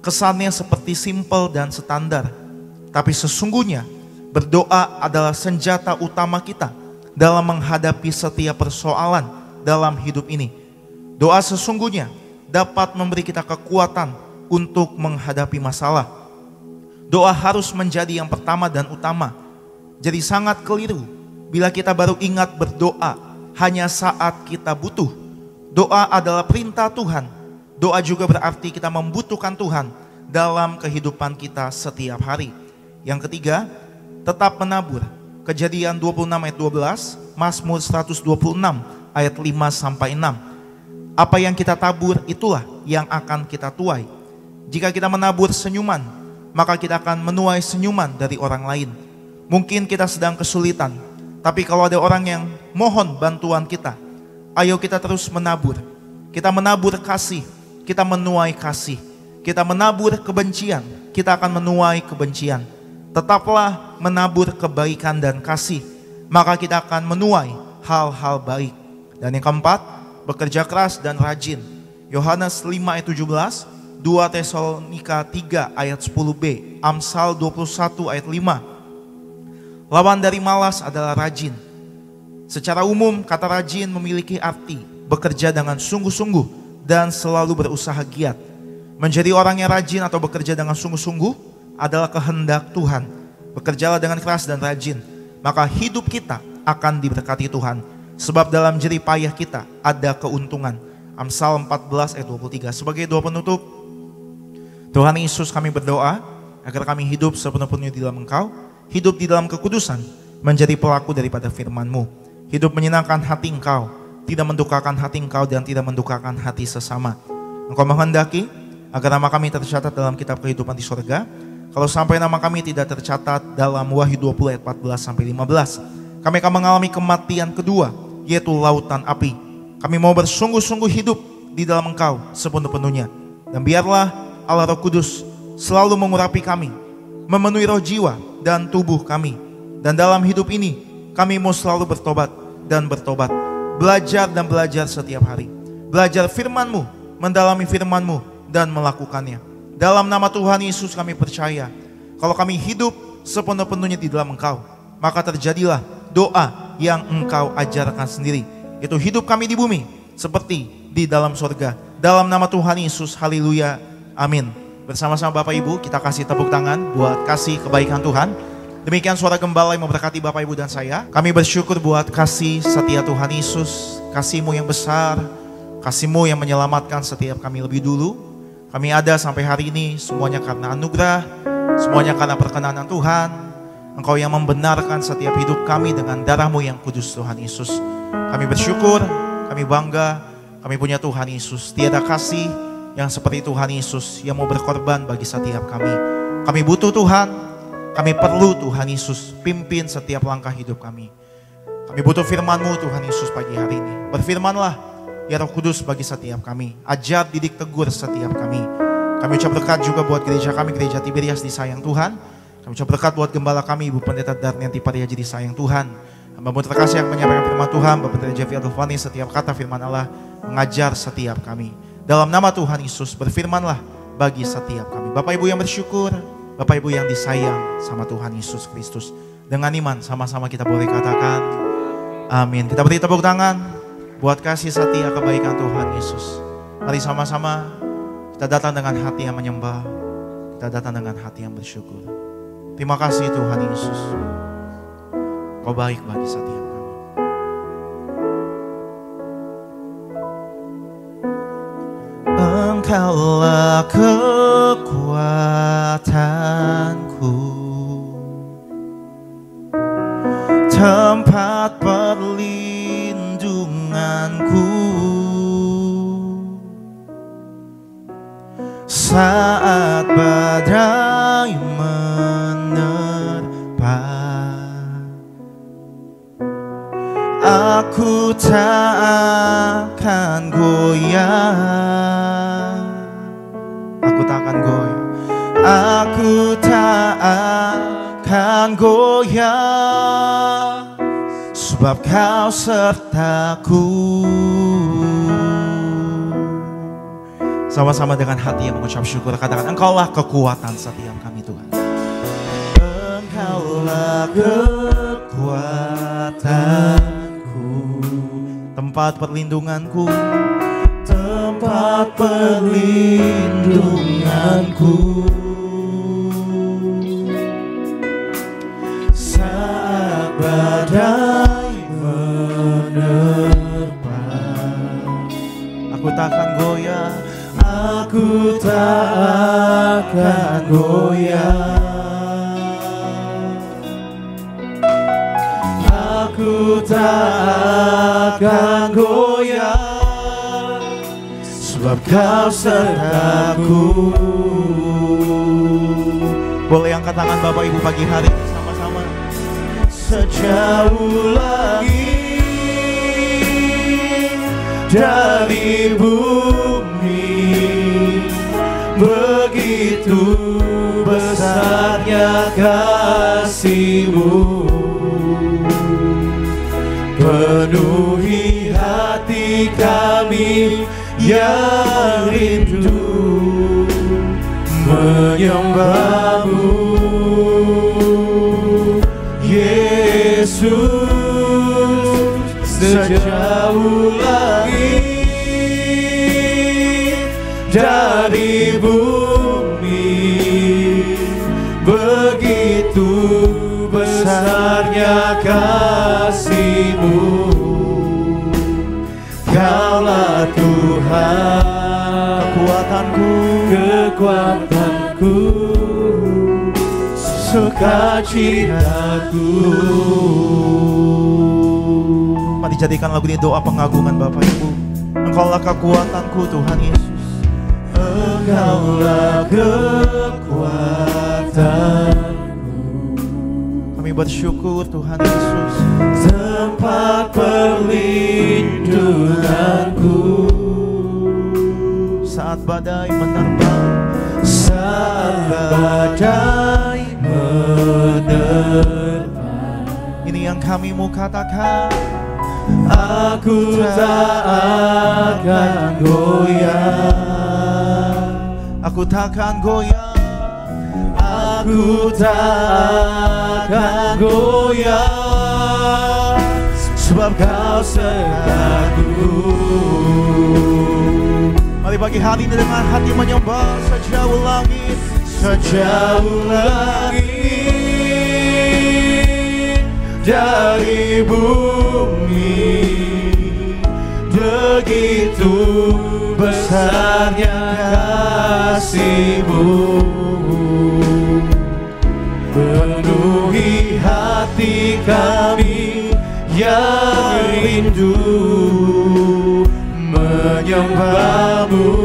kesannya seperti simpel dan standar, tapi sesungguhnya berdoa adalah senjata utama kita dalam menghadapi setiap persoalan dalam hidup ini. Doa sesungguhnya dapat memberi kita kekuatan untuk menghadapi masalah. Doa harus menjadi yang pertama dan utama. Jadi sangat keliru bila kita baru ingat berdoa hanya saat kita butuh. Doa adalah perintah Tuhan. Doa juga berarti kita membutuhkan Tuhan dalam kehidupan kita setiap hari. Yang ketiga, tetap menabur. Kejadian 26 ayat 12, Mazmur 126 ayat 5 sampai 6. Apa yang kita tabur itulah yang akan kita tuai. Jika kita menabur senyuman, maka kita akan menuai senyuman dari orang lain. Mungkin kita sedang kesulitan, tapi kalau ada orang yang mohon bantuan kita, ayo kita terus menabur. Kita menabur kasih, kita menuai kasih. Kita menabur kebencian, kita akan menuai kebencian. Tetaplah menabur kebaikan dan kasih, maka kita akan menuai hal-hal baik. Dan yang keempat, bekerja keras dan rajin. Yohanes 5 ayat 17, 2 Tesalonika 3 ayat 10b, Amsal 21 ayat 5. Lawan dari malas adalah rajin. Secara umum, kata rajin memiliki arti bekerja dengan sungguh-sungguh dan selalu berusaha giat. Menjadi orang yang rajin atau bekerja dengan sungguh-sungguh adalah kehendak Tuhan. Bekerjalah dengan keras dan rajin, maka hidup kita akan diberkati Tuhan. Sebab dalam jerih payah kita ada keuntungan. Amsal 14 ayat 23. Sebagai doa penutup, Tuhan Yesus, kami berdoa agar kami hidup sepenuh-penuhnya di dalam Engkau, hidup di dalam kekudusan, menjadi pelaku daripada firman-Mu. Hidup menyenangkan hati Engkau, tidak mendukakan hati Engkau dan tidak mendukakan hati sesama. Engkau menghendaki agar nama kami tercatat dalam kitab kehidupan di surga. Kalau sampai nama kami tidak tercatat dalam Wahyu 20 ayat 14 sampai 15, kami akan mengalami kematian kedua, yaitu lautan api. Kami mau bersungguh-sungguh hidup di dalam Engkau sepenuh-penuhnya. Dan biarlah Allah Roh Kudus selalu mengurapi kami, memenuhi roh, jiwa dan tubuh kami. Dan dalam hidup ini kami mau selalu bertobat dan bertobat, belajar dan belajar setiap hari. Belajar firman-Mu mendalami firman-Mu, dan melakukannya. Dalam nama Tuhan Yesus kami percaya, kalau kami hidup sepenuh-penuhnya di dalam Engkau, maka terjadilah doa yang Engkau ajarkan sendiri. Itu hidup kami di bumi seperti di dalam surga. Dalam nama Tuhan Yesus, haleluya, amin. Bersama-sama Bapak Ibu kita kasih tepuk tangan buat kasih kebaikan Tuhan. Demikian suara gembala yang memberkati Bapak Ibu dan saya. Kami bersyukur buat kasih setia Tuhan Yesus, kasih-Mu yang besar, kasih-Mu yang menyelamatkan setiap kami lebih dulu. Kami ada sampai hari ini semuanya karena anugerah, semuanya karena perkenanan Tuhan. Engkau yang membenarkan setiap hidup kami dengan darah-Mu yang kudus Tuhan Yesus. Kami bersyukur, kami bangga, kami punya Tuhan Yesus. Tiada kasih yang seperti Tuhan Yesus yang mau berkorban bagi setiap kami. Kami butuh Tuhan, kami perlu Tuhan Yesus pimpin setiap langkah hidup kami. Kami butuh firman-Mu Tuhan Yesus pagi hari ini. Berfirmanlah ya Roh Kudus bagi setiap kami. Ajar, didik, tegur setiap kami. Kami ucap berkat juga buat gereja kami, Gereja Tiberias disayang Tuhan. Kami ucap berkat buat gembala kami, Ibu Pendeta Darnianti Pariaji disayang Tuhan. Hamba-Mu terkasih yang menyampaikan firman Tuhan, Bapak Pendeta Jeffrey Adolfani, setiap kata firman Allah mengajar setiap kami. Dalam nama Tuhan Yesus berfirmanlah bagi setiap kami. Bapak Ibu yang bersyukur, Bapak Ibu yang disayang sama Tuhan Yesus Kristus. Dengan iman sama-sama kita boleh katakan amin. Kita beri tepuk tangan buat kasih setia kebaikan Tuhan Yesus. Mari sama-sama kita datang dengan hati yang menyembah, kita datang dengan hati yang bersyukur. Terima kasih Tuhan Yesus, Kau baik bagi setiap kami. Engkaulah kekuatanku, tempat perlindunganku, saat badai menerpa. Aku tak akan goyah. Aku tak akan goyah. Aku tak akan goyah, sebab Kau sertaku. Sama-sama dengan hati yang mengucap syukur katakan, Engkaulah kekuatan setiap kami Tuhan. Engkaulah kekuatanku, tempat perlindunganku, tempat perlindunganku, saat badai menerpa. Aku tak akan goyah, aku tak akan goyah. Aku tak akan goyah, sebab Kau sertaku. Boleh angkat tangan Bapak Ibu pagi hari ini sama-sama. Sejauh langit dari bumi, begitu besarnya kasih-Mu. Penuhi hati kami yang rindu menyembah-Mu, Yesus. Sejauh langit dari bumi, begitu besarnya kasih-Mu. Kaulah Tuhan, kekuatanku, sukacitaku. Mari jadikan lagu ini doa pengagungan Bapak Ibu. Engkaulah kekuatanku Tuhan Yesus. Engkaulah kekuatan. Kami bersyukur Tuhan Yesus, tempat perlindunganku, saat badai menerpa, saat badai menerpa. Ini yang kami mau katakan, aku tak takkan goyang. Aku takkan goyang. Aku takkan goyang, sebab Kau sertaku. Mari pagi hari ini dengan hati menyembah sejauh langit, sejauh langit dari bumi. Begitu besarnya kasih-Mu, penuhi hati kami yang rindu menyembah-Mu.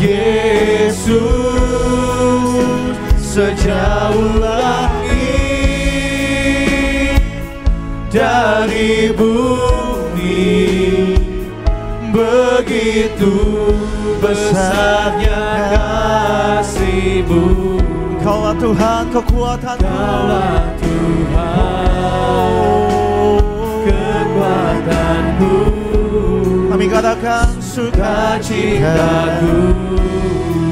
Yesus, sejauh langit dari bumi, begitu besarnya kasih-Mu. Kaulah Tuhan kekuatanku, Kaulah Tuhan kekuatanku. Kami katakan sukacitaku.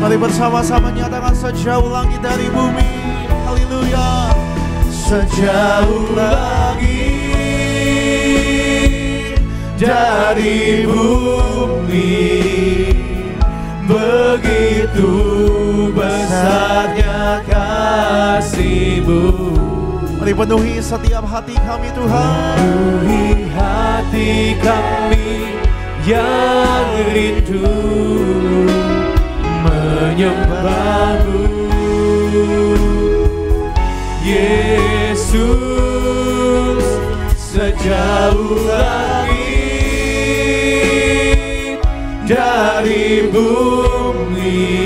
Mari bersama-sama nyatakan sejauh langit dari bumi. Haleluya. Sejauh langit dari bumi, begitu besarnya kasih-Mu. Mari penuhi setiap hati kami Tuhan. Penuhi hati kami yang rindu menyembah-Mu. Yesus, sejauh langit dari bumi,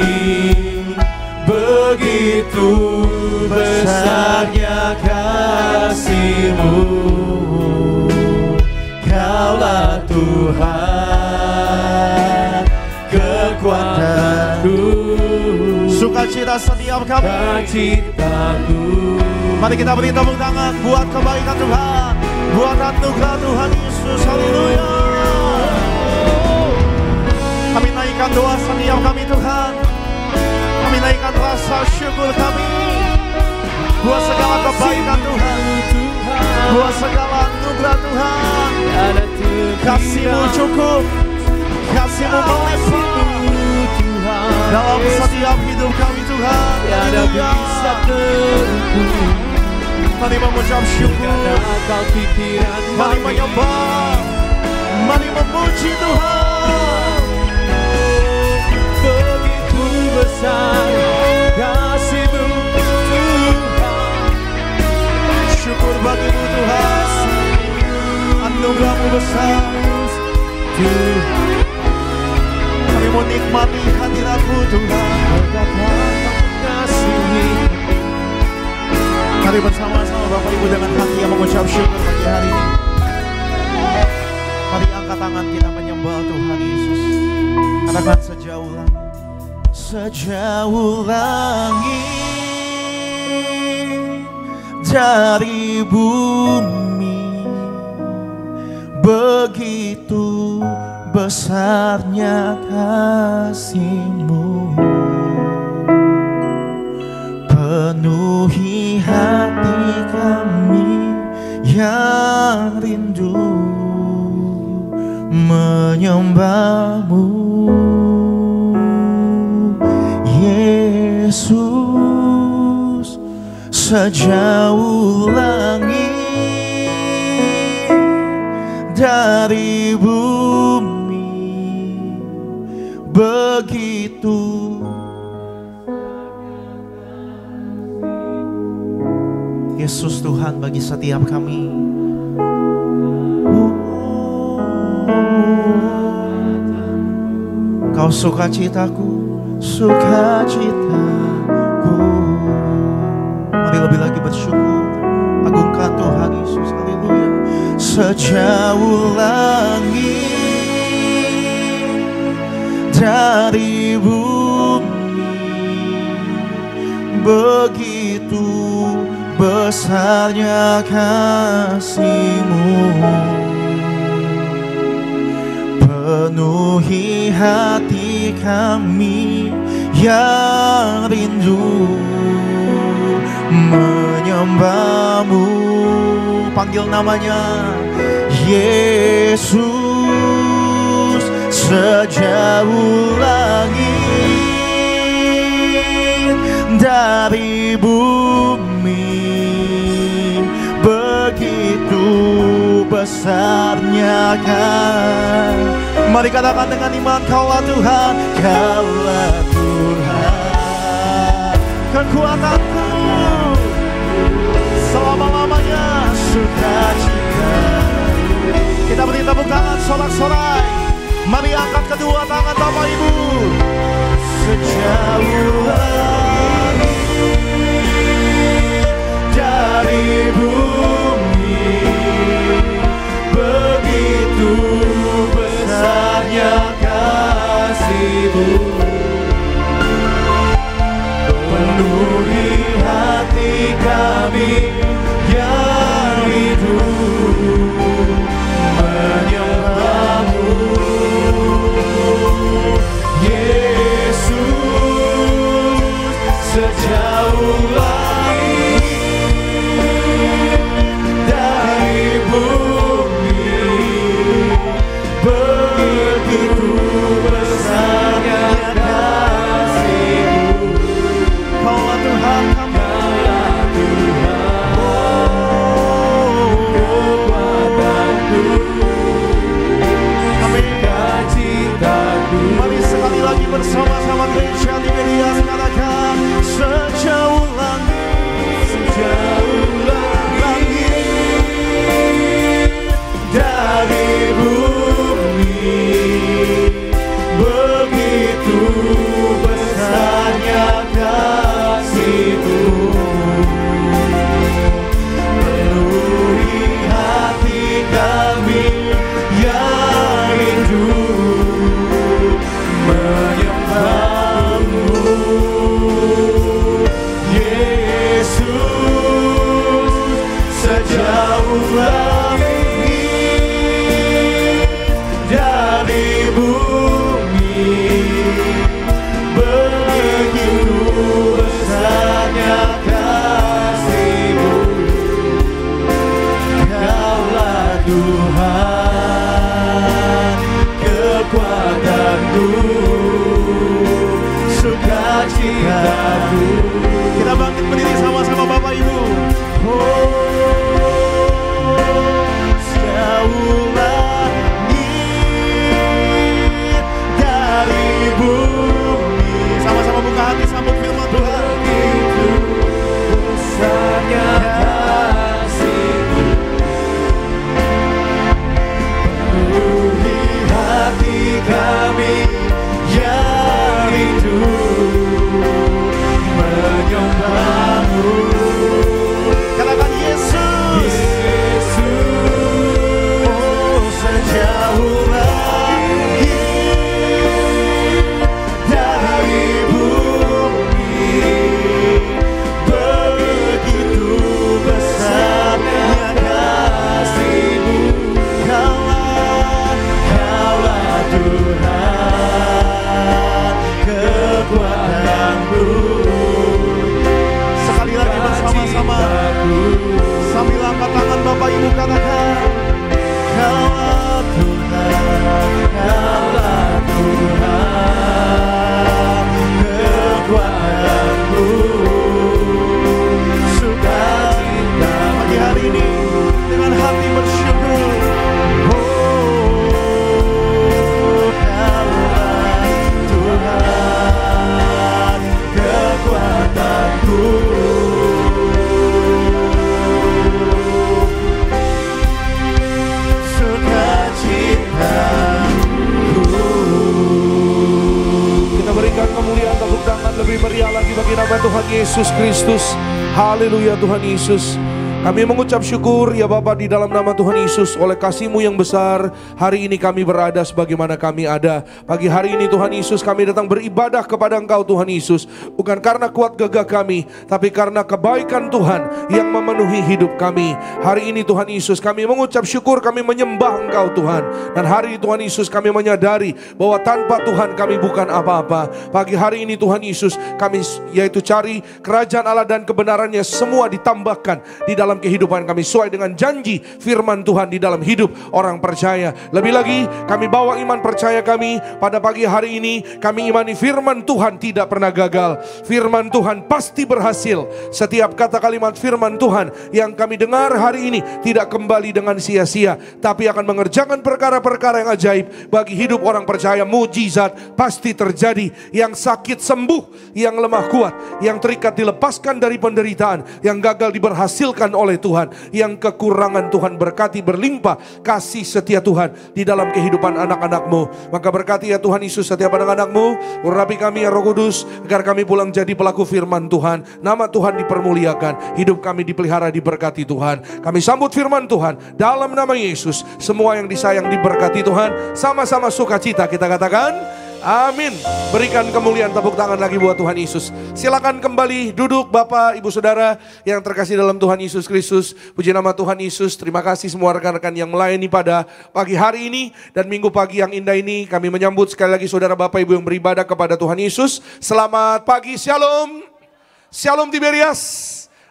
begitu besarnya kasih-Mu. Kaulah Tuhan kekuatanku, sukacita setiap kami, sukacitaku. Mari kita beri tepuk tangan buat kebaikan Tuhan, buat anugerah Tuhan Yesus. Haleluya. Kami naikkan doa setiap kami Tuhan. Kami naikkan rasa syukur kami buat segala kebaikan Tuhan, buat segala anugerah Tuhan. Kasih-Mu cukup, kasih-Mu melimpah dalam setiap hidup kami Tuhan. Haleluya. Mari mengucap syukur, mari menyembah, mari memuji Tuhan. Begitu besar kasih-Mu Tuhan. Syukur bagi-Mu Tuhan, anugerah-Mu besar Tuhan. Kami menikmati hadirat-Mu Tuhan. Mari bersama-sama Bapak Ibu dengan hati yang mengucap syukur pagi hari ini. Mari angkat tangan kita menyembah Tuhan Yesus. Katakan sejauh langit, sejauh langit dari bumi, begitu besarnya kasih-Mu, penuhi hati kami yang rindu menyembah-Mu. Yesus, sejauh langit dari bumi, begitu Yesus Tuhan bagi setiap kami. Kau sukacitaku, sukacitaku. Mari lebih lagi bersyukur, agungkan Tuhan Yesus. Haleluya. Sejauh langit dari bumi, begitu besarnya kasih-Mu. penuhi hati kami yang rindu menyembah-Mu. Panggil namanya Yesus. Sejauh langit dari bumi, begitu besarnya kan. Mari katakan dengan iman, Kaulah Tuhan, Kaulah Tuhan, kekuatanku selama-lamanya, sukacita. Kita beri tepuk tangan sorak-sorai. Mari angkat kedua tangan Bapak Ibu. Sejauh langit dari bumi, begitu besarnya kasih-Mu, penuhi hati kami yang hidup menyembah-Mu. Yesus, sejauh langit dari bumi, begitu besarnya kasih-Mu. Kaulah Tuhan kami, Kaulah Tuhan, kekuatanku, sukacitaku. Mari sekali lagi bersama-sama gereja di media katakan, sejauh langit, sejauh langit dari bumi, begitu besarnya kasih-Mu, penuhi hati kami yang hidup menyembah-Mu. Yesus, sejauh langit dari bumi, begitu besarnya kasih-Mu. Kaulah Tuhan, kekuatanku, sukacitaku. Kita bangkit berdiri sama-sama Bapak Ibu. Sejauh langit dari bumi. Sama-sama buka hati, sambut firman Tuhan. Begitu besarnya kasih-Mu, penuhi hati kami yang hidup menyembah-Mu. Katakan Yesus, Yesus, oh sejauh langit dari bumi, begitu besarnya kasih-Mu. Kaulah Tuhan, kekuatanku. Sekali lagi bersama-sama sambil angkat tangan Bapak Ibu katakan, Kaulah Tuhan, Kaulah Tuhan, kekuatanku, sukacita. Pagi hari ini dengan hati bersyukur. Kaulah Tuhan, kekuatanku. Kita berikan kemuliaan, tepuk tangan lebih meriah lagi bagi nama Tuhan Yesus Kristus. Haleluya Tuhan Yesus. Kami mengucap syukur ya Bapa di dalam nama Tuhan Yesus, oleh kasih-Mu yang besar hari ini kami berada sebagaimana kami ada. Pagi hari ini Tuhan Yesus kami datang beribadah kepada Engkau Tuhan Yesus, bukan karena kuat gagah kami, tapi karena kebaikan Tuhan yang memenuhi hidup kami. Hari ini Tuhan Yesus kami mengucap syukur, kami menyembah Engkau Tuhan. Dan hari ini Tuhan Yesus kami menyadari bahwa tanpa Tuhan kami bukan apa-apa. Pagi hari ini Tuhan Yesus kami yaitu cari kerajaan Allah dan kebenarannya, semua ditambahkan di dalam kehidupan kami sesuai dengan janji firman Tuhan di dalam hidup orang percaya. Lebih lagi kami bawa iman percaya kami pada pagi hari ini. Kami imani firman Tuhan tidak pernah gagal. Firman Tuhan pasti berhasil. Setiap kata kalimat firman Tuhan yang kami dengar hari ini tidak kembali dengan sia-sia, tapi akan mengerjakan perkara-perkara yang ajaib bagi hidup orang percaya. Mujizat pasti terjadi. Yang sakit sembuh, yang lemah kuat, yang terikat dilepaskan dari penderitaan, yang gagal diberhasilkan oleh Tuhan, yang kekurangan Tuhan berkati berlimpah kasih setia Tuhan di dalam kehidupan anak-anak-Mu. Maka berkati ya Tuhan Yesus setiap anak-anak-Mu, urapi kami ya Roh Kudus, agar kami pulang jadi pelaku firman Tuhan. Nama Tuhan dipermuliakan, hidup kami dipelihara diberkati Tuhan. Kami sambut firman Tuhan dalam nama Yesus. Semua yang disayang diberkati Tuhan. Sama-sama sukacita kita katakan amin. Berikan kemuliaan, tepuk tangan lagi buat Tuhan Yesus. Silakan kembali duduk Bapak, Ibu, Saudara yang terkasih dalam Tuhan Yesus Kristus. Puji nama Tuhan Yesus. Terima kasih semua rekan-rekan yang melayani pada pagi hari ini dan minggu pagi yang indah ini. Kami menyambut sekali lagi Saudara Bapak Ibu yang beribadah kepada Tuhan Yesus. Selamat pagi, Shalom. Shalom Tiberias.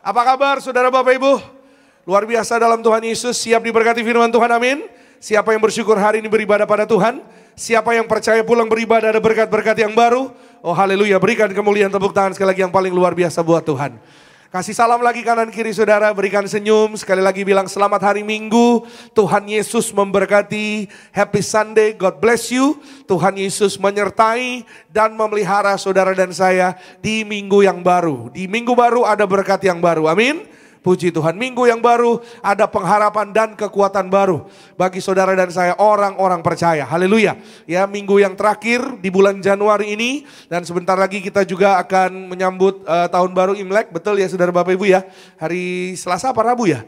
Apa kabar Saudara Bapak Ibu? Luar biasa dalam Tuhan Yesus. Siap diberkati firman Tuhan, amin. Siapa yang bersyukur hari ini beribadah pada Tuhan? Siapa yang percaya pulang beribadah ada berkat-berkat yang baru? Oh haleluya, berikan kemuliaan, tepuk tangan sekali lagi yang paling luar biasa buat Tuhan. Kasih salam lagi kanan kiri saudara, berikan senyum. Sekali lagi bilang selamat hari Minggu. Tuhan Yesus memberkati. Happy Sunday, God bless you. Tuhan Yesus menyertai dan memelihara saudara dan saya di minggu yang baru. Di minggu baru ada berkat yang baru, amin. Puji Tuhan, minggu yang baru ada pengharapan dan kekuatan baru bagi saudara dan saya orang-orang percaya. Haleluya. Ya, minggu yang terakhir di bulan Januari ini dan sebentar lagi kita juga akan menyambut tahun baru Imlek. Betul ya saudara Bapak Ibu ya. Hari Selasa apa Rabu ya?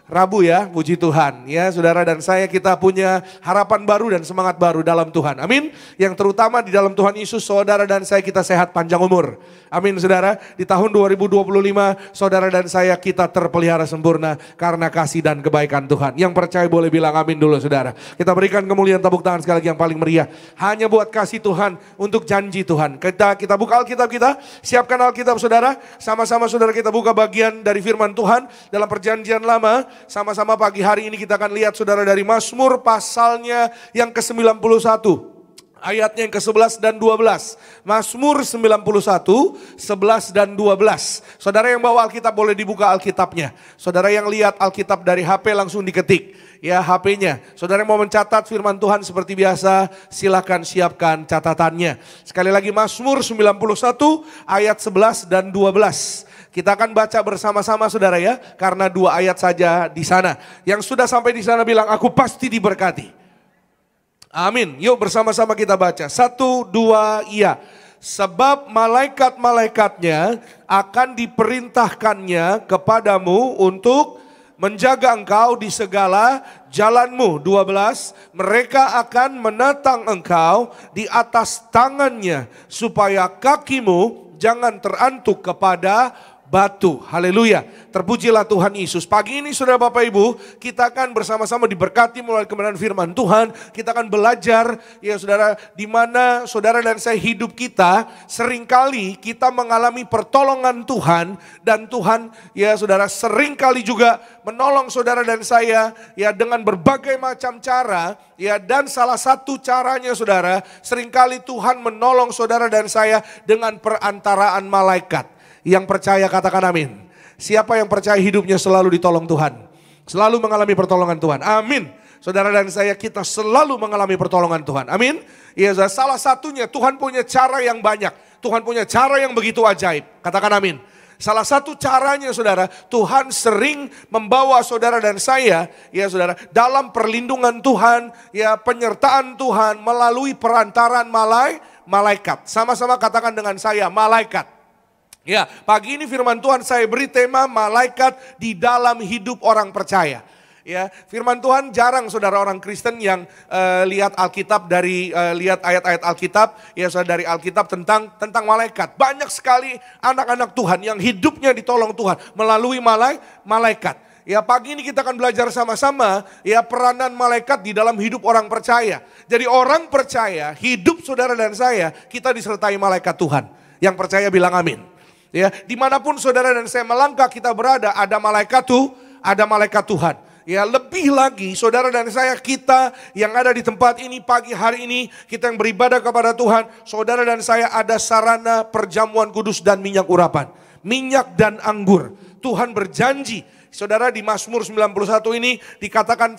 Rabu ya, puji Tuhan. Ya, saudara dan saya kita punya harapan baru dan semangat baru dalam Tuhan. Amin. Yang terutama di dalam Tuhan Yesus, saudara dan saya kita sehat panjang umur. Amin saudara. Di tahun 2025, saudara dan saya kita terpelihara sempurna karena kasih dan kebaikan Tuhan. Yang percaya boleh bilang amin dulu saudara. Kita berikan kemuliaan, tepuk tangan sekali lagi yang paling meriah. Hanya buat kasih Tuhan, untuk janji Tuhan. Kita buka Alkitab kita, siapkan Alkitab saudara. Sama-sama saudara kita buka bagian dari firman Tuhan dalam perjanjian lama. Sama-sama pagi hari ini kita akan lihat saudara dari Mazmur pasalnya yang ke-91. Ayatnya yang ke-11 dan 12. Mazmur 91, 11 dan 12. Saudara yang bawa Alkitab boleh dibuka Alkitabnya. Saudara yang lihat Alkitab dari HP langsung diketik. Ya HP-nya. Saudara yang mau mencatat firman Tuhan seperti biasa, silakan siapkan catatannya. Sekali lagi Mazmur 91 ayat 11 dan 12. Kita akan baca bersama-sama saudara ya, karena 2 ayat saja di sana. Yang sudah sampai di sana bilang aku pasti diberkati. Amin. Yuk bersama-sama kita baca. 1, 2, iya. Sebab malaikat-malaikatnya akan diperintahkannya kepadamu untuk menjaga engkau di segala jalanmu. 12. Mereka akan menatang engkau di atas tangannya supaya kakimu jangan terantuk kepada batu. Haleluya. Terpujilah Tuhan Yesus. Pagi ini saudara Bapak Ibu, kita akan bersama-sama diberkati melalui kebenaran firman Tuhan. Kita akan belajar ya saudara, di mana saudara dan saya hidup kita seringkali kita mengalami pertolongan Tuhan dan Tuhan ya saudara seringkali juga menolong saudara dan saya ya dengan berbagai macam cara ya, dan salah satu caranya saudara, seringkali Tuhan menolong saudara dan saya dengan perantaraan malaikat. Yang percaya katakan amin. Siapa yang percaya hidupnya selalu ditolong Tuhan, selalu mengalami pertolongan Tuhan, amin. Saudara dan saya kita selalu mengalami pertolongan Tuhan, amin. Ya, salah satunya Tuhan punya cara yang banyak, Tuhan punya cara yang begitu ajaib, katakan amin. Salah satu caranya saudara, Tuhan sering membawa saudara dan saya ya saudara dalam perlindungan Tuhan, ya penyertaan Tuhan melalui perantaran malaikat. Sama-sama katakan dengan saya, malaikat. Ya, pagi ini firman Tuhan saya beri tema malaikat di dalam hidup orang percaya. Ya, firman Tuhan jarang saudara orang Kristen yang lihat Alkitab dari lihat ayat-ayat Alkitab, ya saudara, dari Alkitab tentang malaikat. Banyak sekali anak-anak Tuhan yang hidupnya ditolong Tuhan melalui malaikat. Ya, pagi ini kita akan belajar sama-sama ya peranan malaikat di dalam hidup orang percaya. Jadi orang percaya, hidup saudara dan saya, kita disertai malaikat Tuhan. Yang percaya bilang amin. Ya, dimanapun saudara dan saya melangkah kita berada, ada malaikat Tuhan. Ya, lebih lagi saudara dan saya, kita yang ada di tempat ini pagi hari ini, kita yang beribadah kepada Tuhan, saudara dan saya ada sarana perjamuan kudus dan minyak urapan. Minyak dan anggur. Tuhan berjanji. Saudara, di Mazmur 91 ini dikatakan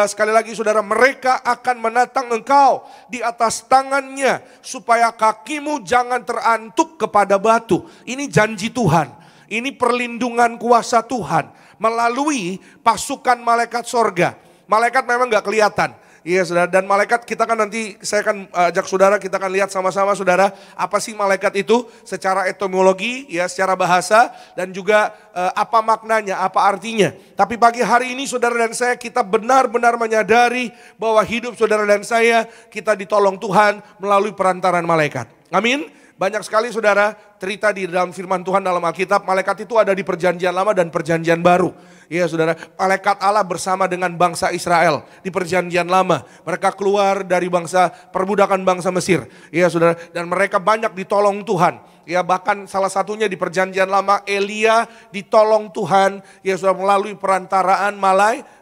sekali lagi saudara, mereka akan menatang engkau di atas tangannya supaya kakimu jangan terantuk kepada batu. Ini janji Tuhan, ini perlindungan kuasa Tuhan melalui pasukan malaikat sorga. Malaikat memang gak kelihatan. Iya saudara, dan malaikat kita kan nanti saya akan ajak saudara, kita akan lihat sama-sama saudara apa sih malaikat itu secara etimologi, ya secara bahasa, dan juga apa maknanya, apa artinya. Tapi pagi hari ini saudara dan saya, kita benar-benar menyadari bahwa hidup saudara dan saya kita ditolong Tuhan melalui perantaran malaikat. Amin. Banyak sekali saudara cerita di dalam firman Tuhan dalam Alkitab, malaikat itu ada di perjanjian lama dan perjanjian baru. Ya saudara, malaikat Allah bersama dengan bangsa Israel di perjanjian lama. Mereka keluar dari perbudakan bangsa Mesir. Ya saudara, dan mereka banyak ditolong Tuhan. Ya, bahkan salah satunya di perjanjian lama Elia ditolong Tuhan, ya saudara, melalui perantaraan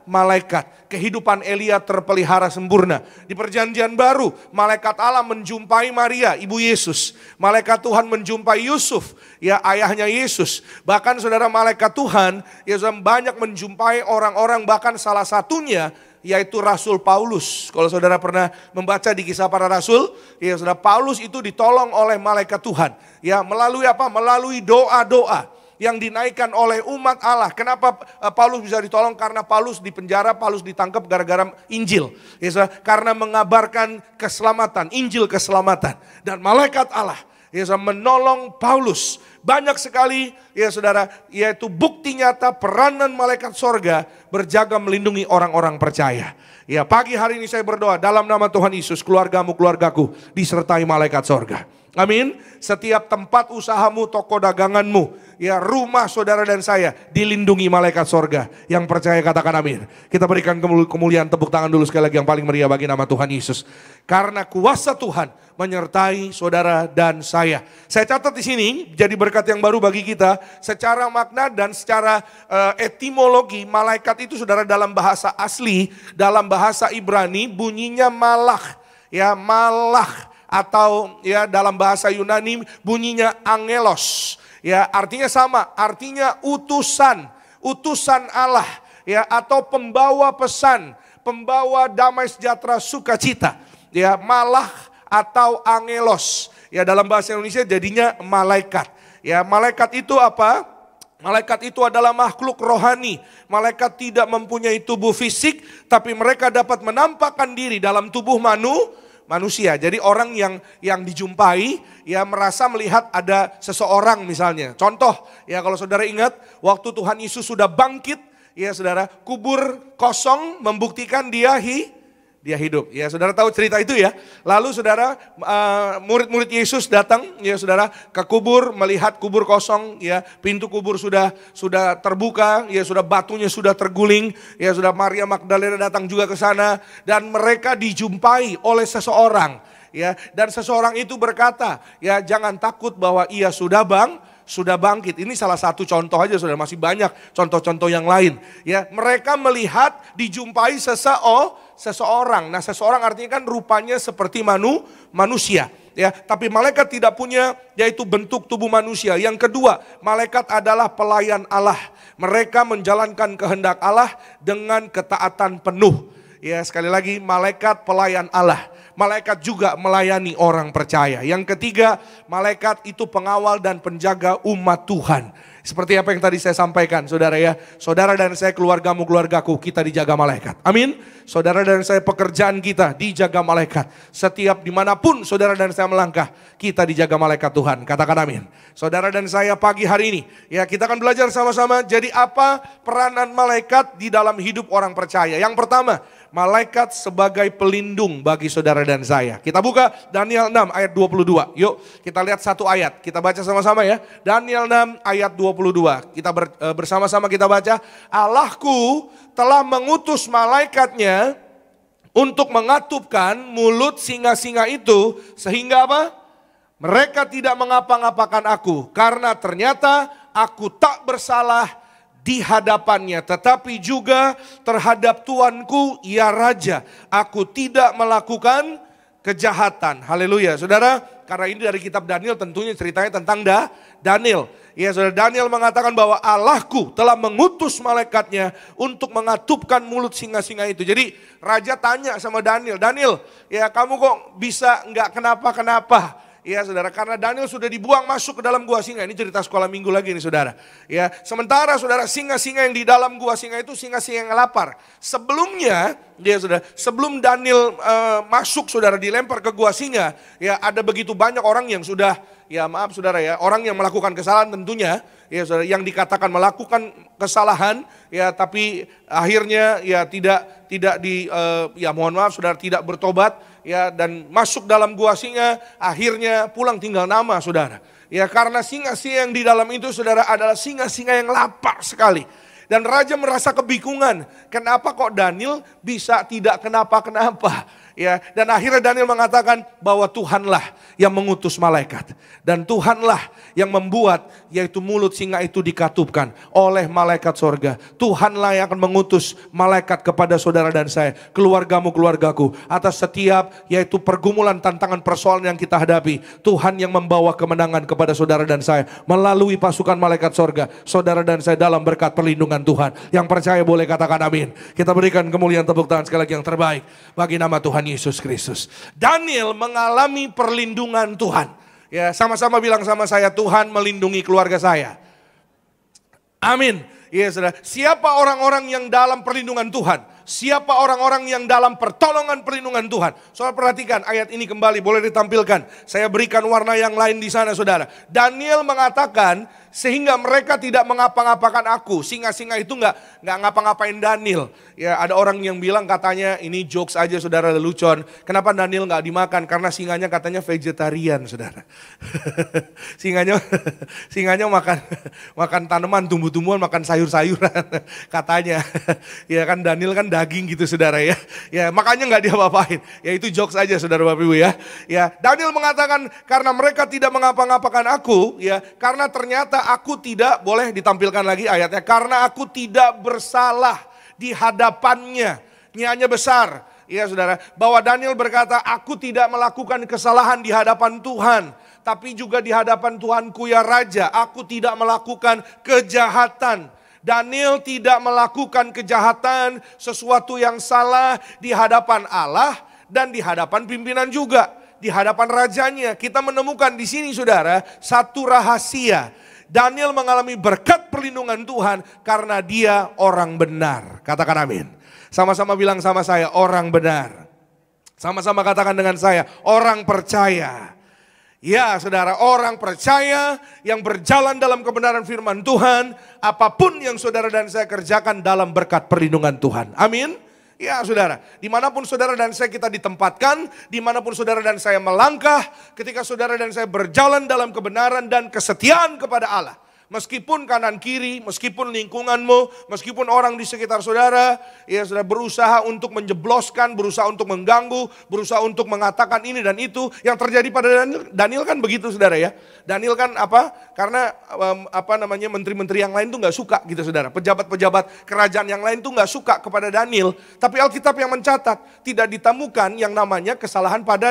malaikat. Kehidupan Elia terpelihara sempurna. Di perjanjian baru, malaikat Allah menjumpai Maria, ibu Yesus. Malaikat Tuhan menjumpai Yusuf, ya ayahnya Yesus. Bahkan saudara, malaikat Tuhan ya saudara, banyak menjumpai orang-orang, bahkan salah satunya yaitu Rasul Paulus. Kalau saudara pernah membaca di Kisah Para Rasul, ya saudara, Paulus itu ditolong oleh malaikat Tuhan. Ya, melalui apa? Melalui doa-doa yang dinaikkan oleh umat Allah. Kenapa Paulus bisa ditolong? Karena Paulus dipenjara, Paulus ditangkap gara-gara Injil. Ya saudara, karena mengabarkan keselamatan, Injil keselamatan. Dan malaikat Allah ya saudara, menolong Paulus. Banyak sekali ya saudara, yaitu bukti nyata peranan malaikat sorga berjaga melindungi orang-orang percaya. Ya, pagi hari ini saya berdoa dalam nama Tuhan Yesus, keluargamu, keluargaku disertai malaikat sorga. Amin. Setiap tempat usahamu, toko daganganmu, ya rumah saudara dan saya dilindungi malaikat sorga. Yang percaya katakan amin. Kita berikan kemuliaan, tepuk tangan dulu sekali lagi yang paling meriah bagi nama Tuhan Yesus. Karena kuasa Tuhan menyertai saudara dan saya. Saya catat di sini jadi berkat yang baru bagi kita. Secara makna dan secara etimologi, malaikat itu saudara dalam bahasa asli, dalam bahasa Ibrani bunyinya malach. Ya, malach. Atau ya dalam bahasa Yunani bunyinya angelos. Ya, artinya sama, artinya utusan, utusan Allah, ya, atau pembawa pesan, pembawa damai sejahtera sukacita. Ya, malach atau angelos. Ya, dalam bahasa Indonesia jadinya malaikat. Ya, malaikat itu apa? Malaikat itu adalah makhluk rohani. Malaikat tidak mempunyai tubuh fisik, tapi mereka dapat menampakkan diri dalam tubuh manusia. Jadi orang yang dijumpai ya merasa melihat ada seseorang misalnya. Contoh ya, kalau saudara ingat waktu Tuhan Yesus sudah bangkit ya saudara, kubur kosong membuktikan dia hidup. Ya, saudara tahu cerita itu ya. Lalu saudara, murid-murid Yesus datang ya saudara ke kubur, melihat kubur kosong ya, pintu kubur sudah terbuka ya, sudah batunya sudah terguling ya, sudah Maria Magdalena datang juga ke sana dan mereka dijumpai oleh seseorang ya, dan seseorang itu berkata, ya jangan takut bahwa ia sudah bangkit. Ini salah satu contoh aja saudara, masih banyak contoh-contoh yang lain. Ya, mereka melihat dijumpai seseorang. Nah, seseorang artinya kan rupanya seperti manusia. Ya, tapi malaikat tidak punya yaitu bentuk tubuh manusia. Yang kedua, malaikat adalah pelayan Allah. Mereka menjalankan kehendak Allah dengan ketaatan penuh. Ya, sekali lagi malaikat pelayan Allah. Malaikat juga melayani orang percaya. Yang ketiga, malaikat itu pengawal dan penjaga umat Tuhan. Seperti apa yang tadi saya sampaikan, saudara ya. Saudara dan saya, keluargamu, keluargaku, kita dijaga malaikat. Amin. Saudara dan saya, pekerjaan kita dijaga malaikat. Setiap dimanapun saudara dan saya melangkah, kita dijaga malaikat Tuhan. Katakan amin. Saudara dan saya, pagi hari ini, ya kita akan belajar sama-sama. Jadi apa peranan malaikat di dalam hidup orang percaya? Yang pertama, malaikat sebagai pelindung bagi saudara dan saya. Kita buka Daniel 6 ayat 22. Yuk kita lihat satu ayat. Kita baca sama-sama ya. Daniel 6 ayat 22. Kita bersama-sama kita baca. Allahku telah mengutus malaikatnya untuk mengatupkan mulut singa-singa itu. Sehingga apa? Mereka tidak mengapa-ngapakan aku. Karena ternyata aku tak bersalah di hadapannya, tetapi juga terhadap Tuanku, ya Raja. Aku tidak melakukan kejahatan. Haleluya, saudara. Karena ini dari kitab Daniel, tentunya ceritanya tentang Daniel. Ya, saudara, Daniel mengatakan bahwa Allahku telah mengutus malaikatnya untuk mengatupkan mulut singa-singa itu. Jadi Raja tanya sama Daniel, Daniel, ya kamu kok bisa nggak kenapa-kenapa? Ya saudara, karena Daniel sudah dibuang masuk ke dalam gua singa. Ini cerita sekolah minggu lagi nih saudara. Ya, sementara saudara, singa-singa yang di dalam gua singa itu singa-singa yang lapar. Sebelumnya, ya saudara, sebelum Daniel masuk saudara dilempar ke gua singa, ya ada begitu banyak orang yang sudah, ya maaf saudara ya, orang yang melakukan kesalahan tentunya, ya saudara, yang dikatakan melakukan kesalahan, ya tapi akhirnya ya tidak ya mohon maaf saudara, tidak bertobat. Ya, dan masuk dalam gua singa, akhirnya pulang tinggal nama saudara. Ya, karena singa-singa yang di dalam itu saudara adalah singa-singa yang lapar sekali. Dan Raja merasa kebingungan, kenapa kok Daniel bisa tidak kenapa-kenapa. Ya, dan akhirnya Daniel mengatakan bahwa Tuhanlah yang mengutus malaikat. Dan Tuhanlah yang membuat yaitu mulut singa itu dikatupkan oleh malaikat sorga. Tuhanlah yang akan mengutus malaikat kepada saudara dan saya, keluargamu, keluargaku, atas setiap yaitu pergumulan, tantangan, persoalan yang kita hadapi. Tuhan yang membawa kemenangan kepada saudara dan saya melalui pasukan malaikat sorga. Saudara dan saya dalam berkat perlindungan Tuhan. Yang percaya boleh katakan amin. Kita berikan kemuliaan, tepuk tangan sekali lagi yang terbaik bagi nama Tuhan Yesus Kristus. Daniel mengalami perlindungan Tuhan. Ya, sama-sama bilang sama saya, Tuhan melindungi keluarga saya. Amin. Ya, saudara. Siapa orang-orang yang dalam perlindungan Tuhan? Siapa orang-orang yang dalam pertolongan perlindungan Tuhan? Saudara perhatikan ayat ini kembali, boleh ditampilkan. Saya berikan warna yang lain di sana saudara. Daniel mengatakan sehingga mereka tidak mengapa-ngapakan aku. Singa-singa itu nggak ngapa-ngapain Daniel. Ya, ada orang yang bilang katanya ini jokes aja saudara, lelucon. Kenapa Daniel nggak dimakan? Karena singanya katanya vegetarian saudara. singanya makan tanaman, tumbuh-tumbuhan, makan sayur-sayuran katanya. Ya kan Daniel kan daging gitu saudara ya. Ya makanya nggak diapa-apain. Ya itu jokes aja saudara Bapak Ibu ya. Ya Daniel mengatakan karena mereka tidak mengapa-ngapakan aku, ya karena ternyata aku tidak, boleh ditampilkan lagi ayatnya, karena aku tidak bersalah di hadapannya. Nyanyi besar, ya saudara, bahwa Daniel berkata, aku tidak melakukan kesalahan di hadapan Tuhan, tapi juga di hadapan Tuhanku ya Raja, aku tidak melakukan kejahatan. Daniel tidak melakukan kejahatan, sesuatu yang salah di hadapan Allah dan di hadapan pimpinan juga, di hadapan rajanya. Kita menemukan di sini saudara, satu rahasia. Daniel mengalami berkat perlindungan Tuhan karena dia orang benar. Katakan amin. Sama-sama bilang sama saya, orang benar. Sama-sama katakan dengan saya, orang percaya. Ya saudara, orang percaya yang berjalan dalam kebenaran firman Tuhan, apapun yang saudara dan saya kerjakan dalam berkat perlindungan Tuhan. Amin. Ya saudara, dimanapun saudara dan saya kita ditempatkan, dimanapun saudara dan saya melangkah, ketika saudara dan saya berjalan dalam kebenaran dan kesetiaan kepada Allah. Meskipun kanan kiri, meskipun lingkunganmu, meskipun orang di sekitar saudara, ya saudara berusaha untuk menjebloskan, berusaha untuk mengganggu, berusaha untuk mengatakan ini dan itu. Yang terjadi pada Daniel kan begitu saudara ya. Daniel kan apa? Karena menteri-menteri yang lain tuh gak suka gitu saudara. Pejabat-pejabat kerajaan yang lain tuh gak suka kepada Daniel. Tapi Alkitab yang mencatat, tidak ditemukan yang namanya kesalahan pada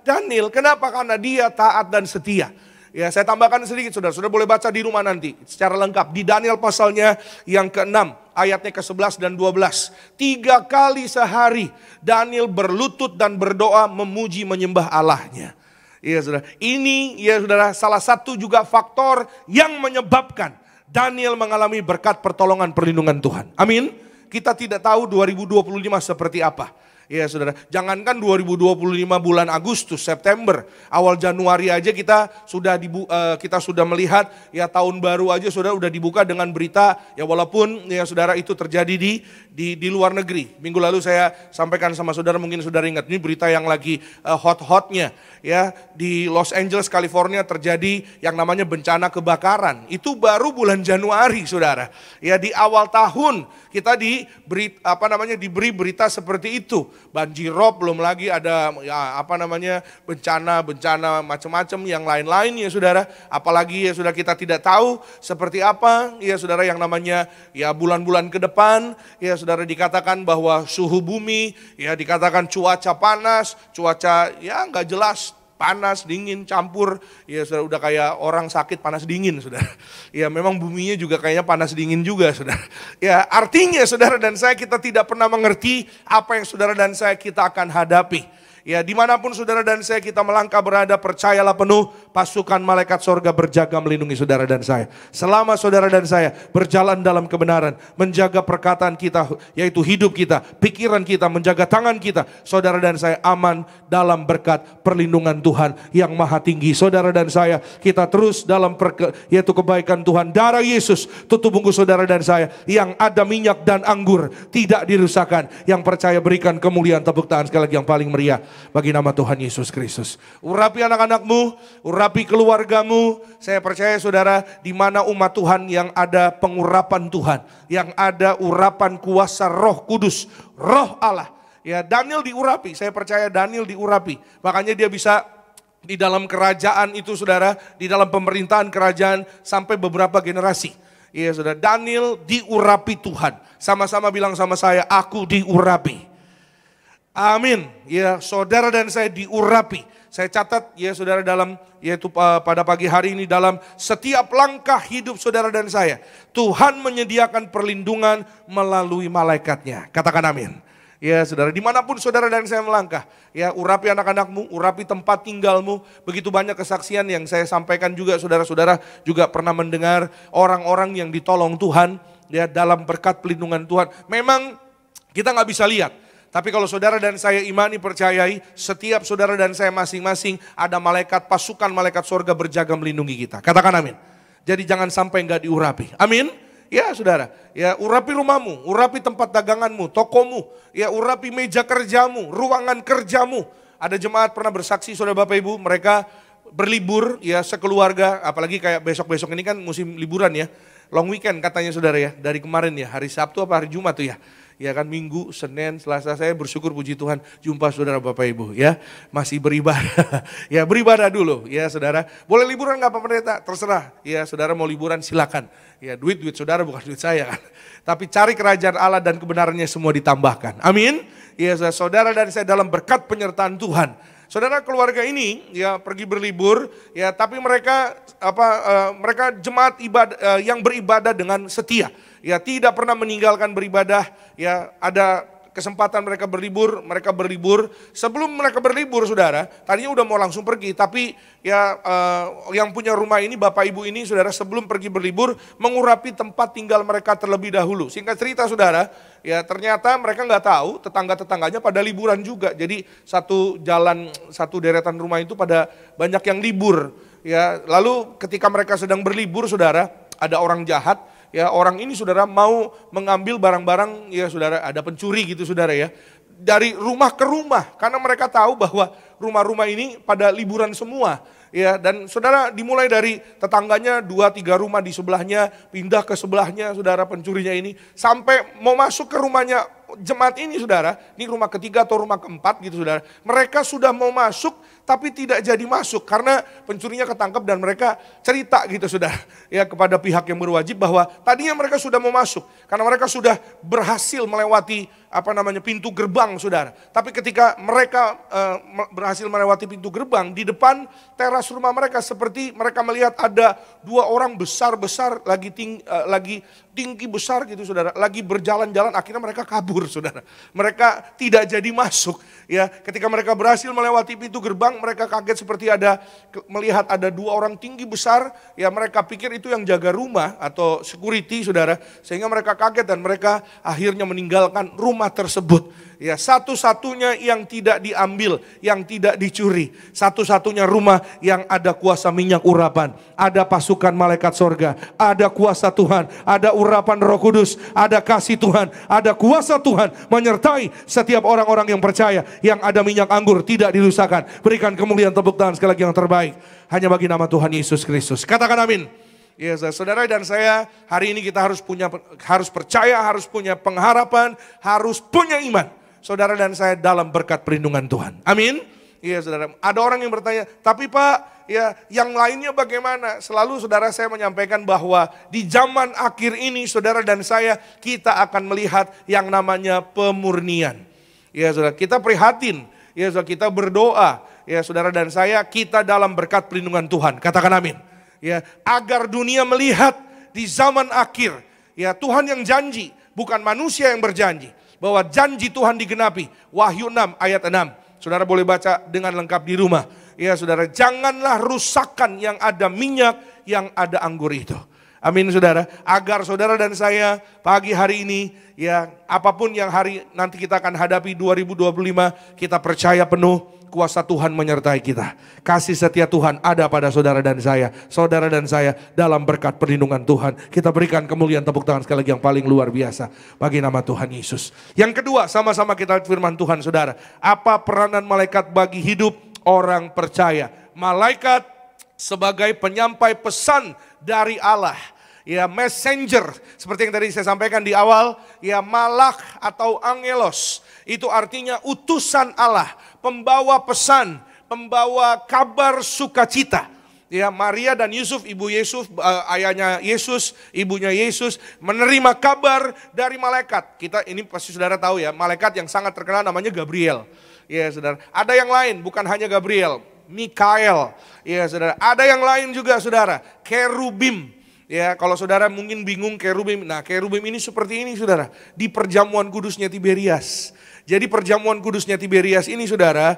Daniel. Kenapa? Karena dia taat dan setia. Ya, saya tambahkan sedikit saudara, saudara boleh baca di rumah nanti secara lengkap. Di Daniel pasalnya yang ke-6, ayatnya ke-11 dan 12. 3 kali sehari Daniel berlutut dan berdoa memuji menyembah Allahnya. Iya saudara, ini ya saudara salah satu juga faktor yang menyebabkan Daniel mengalami berkat pertolongan perlindungan Tuhan. Amin. Kita tidak tahu 2025 seperti apa. Ya saudara, jangankan 2025 bulan Agustus, September, awal Januari aja kita sudah melihat ya tahun baru aja sudah dibuka dengan berita ya, walaupun ya saudara itu terjadi di luar negeri. Minggu lalu saya sampaikan sama saudara, mungkin saudara ingat, ini berita yang lagi hot-hotnya ya, di Los Angeles, California terjadi yang namanya bencana kebakaran. Itu baru bulan Januari saudara. Ya di awal tahun kita diberi berita seperti itu. Banjirop, belum lagi ada ya bencana macam-macam yang lain-lain ya saudara. Apalagi ya sudah kita tidak tahu seperti apa ya saudara yang namanya ya bulan-bulan ke depan ya saudara, dikatakan bahwa suhu bumi ya, dikatakan cuaca panas, cuaca ya nggak jelas, panas, dingin, campur, ya saudara, udah kayak orang sakit panas dingin saudara. Ya memang buminya juga kayaknya panas dingin juga saudara. Ya artinya saudara dan saya, kita tidak pernah mengerti apa yang saudara dan saya kita akan hadapi. Ya dimanapun saudara dan saya kita melangkah berada, percayalah penuh pasukan malaikat sorga berjaga melindungi saudara dan saya. Selama saudara dan saya berjalan dalam kebenaran, menjaga perkataan kita, yaitu hidup kita, pikiran kita, menjaga tangan kita, saudara dan saya aman dalam berkat perlindungan Tuhan yang maha tinggi. Saudara dan saya, kita terus dalam yaitu kebaikan Tuhan. Darah Yesus tutup bungkus saudara dan saya, yang ada minyak dan anggur tidak dirusakkan. Yang percaya berikan kemuliaan, tepuk tangan sekali lagi yang paling meriah bagi nama Tuhan Yesus Kristus. Urapi anak-anakmu, urapi keluargamu. Saya percaya saudara, di mana umat Tuhan yang ada pengurapan Tuhan, yang ada urapan kuasa Roh Kudus, Roh Allah. Ya Daniel diurapi, saya percaya Daniel diurapi. Makanya dia bisa di dalam kerajaan itu saudara, di dalam pemerintahan kerajaan sampai beberapa generasi. Ya saudara, Daniel diurapi Tuhan. Sama-sama bilang sama saya, aku diurapi. Amin. Ya saudara dan saya diurapi. Saya catat ya saudara dalam yaitu pada pagi hari ini, dalam setiap langkah hidup saudara dan saya, Tuhan menyediakan perlindungan melalui malaikatnya. Katakan amin. Ya saudara, dimanapun saudara dan saya melangkah, ya urapi anak-anakmu, urapi tempat tinggalmu. Begitu banyak kesaksian yang saya sampaikan juga, saudara-saudara juga pernah mendengar orang-orang yang ditolong Tuhan ya dalam berkat pelindungan Tuhan. Memang kita nggak bisa lihat. Tapi kalau saudara dan saya imani, percayai, setiap saudara dan saya masing-masing ada malaikat, pasukan malaikat sorga berjaga melindungi kita. Katakan amin. Jadi jangan sampai enggak diurapi. Amin. Ya saudara, ya urapi rumahmu, urapi tempat daganganmu, tokomu, ya urapi meja kerjamu, ruangan kerjamu. Ada jemaat pernah bersaksi saudara Bapak Ibu, mereka berlibur ya sekeluarga, apalagi kayak besok-besok ini kan musim liburan ya. Long weekend katanya saudara ya, dari kemarin ya, hari Sabtu apa hari Jumat tuh ya. Ya kan Minggu, Senin, Selasa, saya bersyukur puji Tuhan jumpa saudara Bapak Ibu ya. Masih beribadah, ya beribadah dulu ya saudara. Boleh liburan gak Pak Pendeta? Terserah ya saudara, mau liburan silakan. Ya duit saudara bukan duit saya kan. Tapi cari kerajaan Allah dan kebenarannya semua ditambahkan. Amin. Ya saudara dan saya dalam berkat penyertaan Tuhan. Saudara, keluarga ini ya pergi berlibur ya, tapi mereka mereka jemaat ibadah yang beribadah dengan setia. Ya tidak pernah meninggalkan beribadah, ya ada kesempatan mereka berlibur. Sebelum mereka berlibur saudara, tadinya udah mau langsung pergi, tapi ya yang punya rumah ini, Bapak Ibu ini saudara, sebelum pergi berlibur mengurapi tempat tinggal mereka terlebih dahulu. Singkat cerita saudara, ya ternyata mereka nggak tahu tetangga-tetangganya pada liburan juga. Jadi satu deretan rumah itu pada banyak yang libur. Ya lalu ketika mereka sedang berlibur saudara, ada orang jahat. Ya orang ini saudara mau mengambil barang-barang ya saudara, ada pencuri gitu saudara ya. Dari rumah ke rumah, karena mereka tahu bahwa rumah-rumah ini pada liburan semua. Ya dan saudara, dimulai dari tetangganya 2-3 rumah di sebelahnya, pindah ke sebelahnya saudara pencurinya ini. Sampai mau masuk ke rumahnya jemaat ini saudara, ini rumah ketiga atau rumah keempat gitu saudara. Mereka sudah mau masuk tapi tidak jadi masuk karena pencurinya ketangkep dan mereka cerita gitu saudara. Ya kepada pihak yang berwajib bahwa tadinya mereka sudah mau masuk karena mereka sudah berhasil melewati pintu gerbang saudara. Tapi ketika mereka berhasil melewati pintu gerbang, di depan teras rumah mereka seperti mereka melihat ada 2 orang besar-besar lagi tinggi besar gitu saudara, lagi berjalan-jalan, akhirnya mereka kabur saudara. Mereka tidak jadi masuk ya. Ketika mereka berhasil melewati pintu gerbang, datang, mereka kaget seperti melihat ada 2 orang tinggi besar, ya mereka pikir itu yang jaga rumah atau security saudara, sehingga mereka kaget dan mereka akhirnya meninggalkan rumah tersebut. Ya, satu-satunya yang tidak diambil, yang tidak dicuri, satu-satunya rumah yang ada kuasa minyak urapan, ada pasukan malaikat sorga, ada kuasa Tuhan, ada urapan Roh Kudus, ada kasih Tuhan, ada kuasa Tuhan menyertai setiap orang-orang yang percaya, yang ada minyak anggur tidak dirusakkan. Berikan kemuliaan, tepuk tangan sekali lagi yang terbaik hanya bagi nama Tuhan Yesus Kristus. Katakan amin. Ya, saudara dan saya, hari ini kita harus percaya, harus punya pengharapan, harus punya iman. Saudara dan saya dalam berkat perlindungan Tuhan. Amin. Iya saudara, ada orang yang bertanya, tapi Pak, ya yang lainnya bagaimana? Selalu saudara saya menyampaikan bahwa di zaman akhir ini saudara dan saya, kita akan melihat yang namanya pemurnian. Ya saudara, kita prihatin, ya saudara, kita berdoa, ya saudara dan saya, kita dalam berkat perlindungan Tuhan. Katakan amin. Ya, agar dunia melihat di zaman akhir, ya Tuhan yang janji, bukan manusia yang berjanji, bahwa janji Tuhan digenapi. Wahyu 6 ayat 6. Saudara boleh baca dengan lengkap di rumah. Ya saudara, janganlah rusakkan yang ada minyak, yang ada anggur itu. Amin saudara. Agar saudara dan saya pagi hari ini, ya apapun yang hari nanti kita akan hadapi 2025, kita percaya penuh kuasa Tuhan menyertai kita. Kasih setia Tuhan ada pada saudara dan saya. Saudara dan saya dalam berkat perlindungan Tuhan. Kita berikan kemuliaan, tepuk tangan sekali lagi yang paling luar biasa bagi nama Tuhan Yesus. Yang kedua, sama-sama kita lihat firman Tuhan saudara. Apa peranan malaikat bagi hidup orang percaya? Malaikat sebagai penyampai pesan dari Allah. Ya, messenger, seperti yang tadi saya sampaikan di awal, ya malak atau angelos, itu artinya utusan Allah, pembawa pesan, pembawa kabar sukacita. Ya, Maria dan Yusuf, ibu Yesus, ayahnya Yesus, ibunya Yesus, menerima kabar dari malaikat. Kita ini pasti saudara tahu ya, malaikat yang sangat terkenal namanya Gabriel. Ya saudara, ada yang lain, bukan hanya Gabriel, Mikael. Ya saudara, ada yang lain juga saudara, kerubim. Ya, kalau saudara mungkin bingung kerubim. Nah, kerubim ini seperti ini saudara, di perjamuan kudusnya Tiberias. Jadi perjamuan kudusnya Tiberias ini saudara,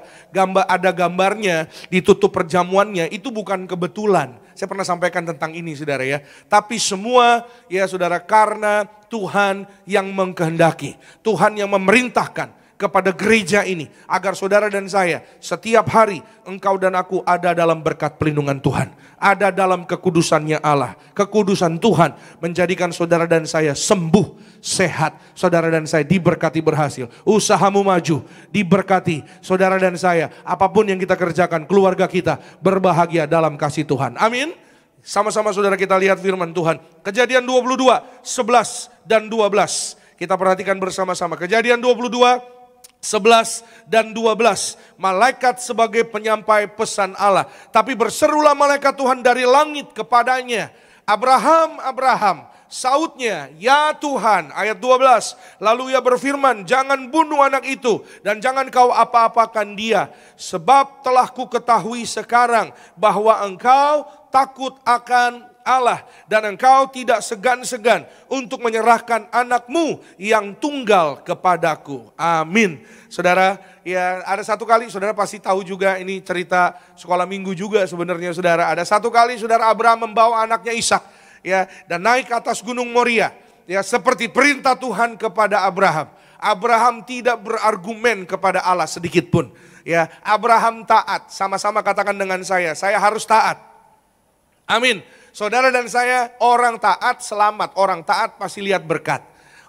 ada gambarnya, ditutup perjamuannya, itu bukan kebetulan. Saya pernah sampaikan tentang ini saudara ya. Tapi semua ya saudara, karena Tuhan yang mengkehendaki, Tuhan yang memerintahkan kepada gereja ini, agar saudara dan saya setiap hari engkau dan aku ada dalam berkat perlindungan Tuhan, ada dalam kekudusannya Allah. Kekudusan Tuhan menjadikan saudara dan saya sembuh, sehat, saudara dan saya diberkati berhasil, usahamu maju, diberkati saudara dan saya, apapun yang kita kerjakan, keluarga kita berbahagia dalam kasih Tuhan. Amin. Sama-sama saudara kita lihat firman Tuhan, Kejadian 22, 11 dan 12. Kita perhatikan bersama-sama, Kejadian 22, 11 dan 12. Malaikat sebagai penyampai pesan Allah. Tapi berserulah malaikat Tuhan dari langit kepadanya, Abraham, Abraham. Sautnya, ya Tuhan. Ayat 12. Lalu ia berfirman, jangan bunuh anak itu dan jangan kau apa-apakan dia. Sebab telah ku ketahui sekarang bahwa engkau takut akan Allah dan engkau tidak segan-segan untuk menyerahkan anakmu yang tunggal kepadaku. Amin. Saudara, ya ada satu kali saudara pasti tahu juga, ini cerita sekolah minggu juga sebenarnya saudara. Ada satu kali saudara Abraham membawa anaknya Ishak ya dan naik ke atas gunung Moria. Ya seperti perintah Tuhan kepada Abraham. Abraham tidak berargumen kepada Allah sedikit pun. Ya, Abraham taat. Sama-sama katakan dengan saya harus taat. Amin. Saudara dan saya, orang taat selamat, orang taat pasti lihat berkat.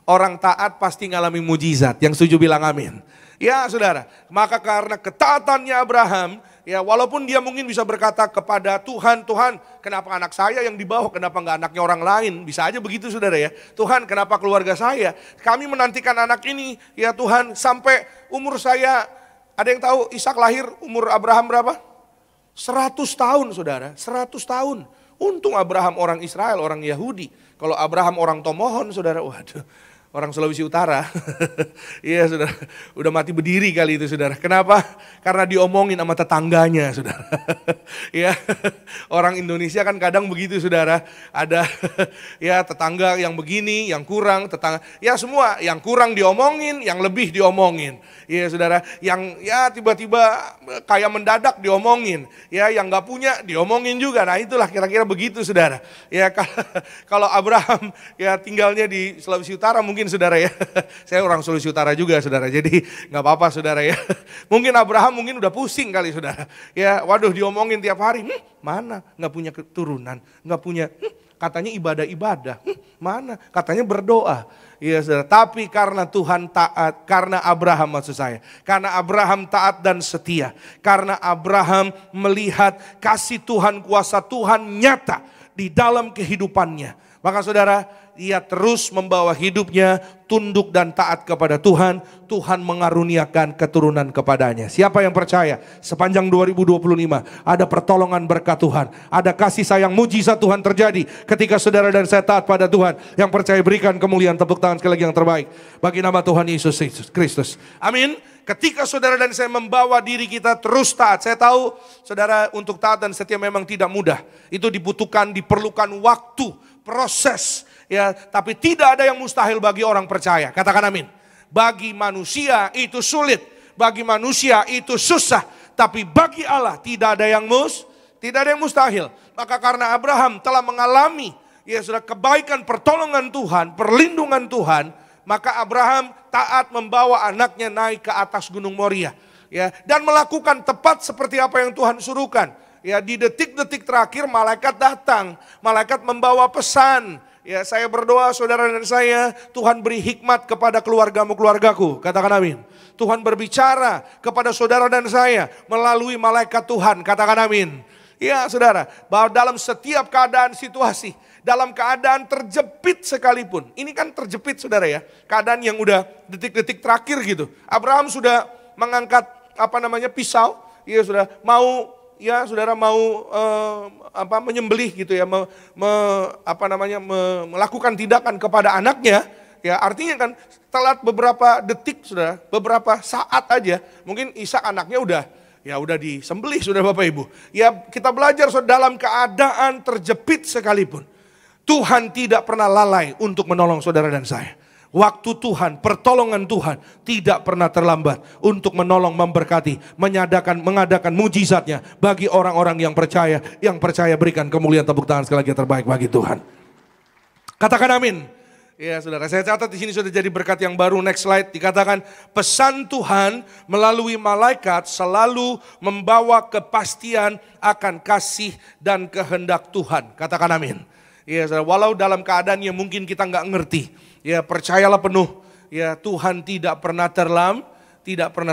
Orang taat pasti ngalami mujizat, yang setuju bilang amin. Ya saudara, maka karena ketaatannya Abraham, ya walaupun dia mungkin bisa berkata kepada Tuhan, Tuhan kenapa anak saya yang dibawa, kenapa enggak anaknya orang lain, bisa aja begitu saudara ya. Tuhan kenapa keluarga saya, kami menantikan anak ini ya Tuhan sampai umur saya, ada yang tahu Ishak lahir umur Abraham berapa? 100 tahun saudara, 100 tahun. Untung Abraham orang Israel, orang Yahudi. Kalau Abraham orang Tomohon, saudara, waduh, orang Sulawesi Utara. Iya saudara, udah mati berdiri kali itu saudara. Kenapa? Karena diomongin sama tetangganya saudara. Ya, orang Indonesia kan kadang begitu saudara. Ada ya tetangga yang begini, yang kurang, tetangga ya semua yang kurang diomongin, yang lebih diomongin. Ya saudara, yang ya tiba-tiba kayak mendadak diomongin, ya yang nggak punya diomongin juga. Nah itulah kira-kira begitu saudara. Ya kalau Abraham ya tinggalnya di Sulawesi Utara mungkin saudara ya. Saya orang Sulawesi Utara juga saudara, jadi nggak apa-apa saudara ya. Mungkin Abraham mungkin udah pusing kali saudara. Ya waduh diomongin tiap hari, mana nggak punya keturunan, nggak punya, katanya ibadah-ibadah, mana katanya berdoa. Iya saudara, tapi karena Tuhan taat, karena Abraham maksud saya, karena Abraham taat dan setia, karena Abraham melihat kasih Tuhan, kuasa Tuhan nyata di dalam kehidupannya, maka saudara, ia terus membawa hidupnya tunduk dan taat kepada Tuhan. Tuhan mengaruniakan keturunan kepadanya. Siapa yang percaya sepanjang 2025 ada pertolongan berkat Tuhan, ada kasih sayang mujizat Tuhan terjadi ketika saudara dan saya taat pada Tuhan. Yang percaya berikan kemuliaan, tepuk tangan sekali lagi yang terbaik bagi nama Tuhan Yesus Kristus. Amin. Ketika saudara dan saya membawa diri kita terus taat, saya tahu saudara untuk taat dan setia memang tidak mudah. Itu diperlukan waktu, proses. Ya, tapi tidak ada yang mustahil bagi orang percaya. Katakan amin. Bagi manusia itu sulit, bagi manusia itu susah, tapi bagi Allah tidak ada yang mustahil. Maka karena Abraham telah mengalami ya sudah kebaikan, pertolongan Tuhan, perlindungan Tuhan, maka Abraham taat membawa anaknya naik ke atas Gunung Moria, ya, dan melakukan tepat seperti apa yang Tuhan suruhkan. Ya, di detik-detik terakhir malaikat datang, malaikat membawa pesan. Ya, saya berdoa saudara dan saya, Tuhan beri hikmat kepada keluargamu-keluargaku. Katakan amin. Tuhan berbicara kepada saudara dan saya melalui malaikat Tuhan. Katakan amin. Ya saudara, bahwa dalam setiap keadaan situasi, dalam keadaan terjepit sekalipun. Ini kan terjepit saudara ya, keadaan yang udah detik-detik terakhir gitu. Abraham sudah mengangkat pisau, ya sudah mau, ya saudara mau menyembelih gitu ya, melakukan tindakan kepada anaknya, ya artinya kan telat beberapa detik saudara, beberapa saat aja, mungkin Ishak anaknya udah disembelih sudah Bapak Ibu. Ya kita belajar saudara, dalam keadaan terjepit sekalipun, Tuhan tidak pernah lalai untuk menolong saudara dan saya. Waktu Tuhan, pertolongan Tuhan tidak pernah terlambat untuk menolong, memberkati, mengadakan mujizatnya bagi orang-orang yang percaya. Yang percaya berikan kemuliaan, tepuk tangan sekali lagi yang terbaik bagi Tuhan. Katakan amin. Ya saudara, saya catat di sini sudah jadi berkat yang baru. Next slide, dikatakan pesan Tuhan melalui malaikat selalu membawa kepastian akan kasih dan kehendak Tuhan. Katakan amin. Ya saudara, walau dalam keadaan yang mungkin kita nggak ngerti, ya percayalah penuh, ya Tuhan tidak pernah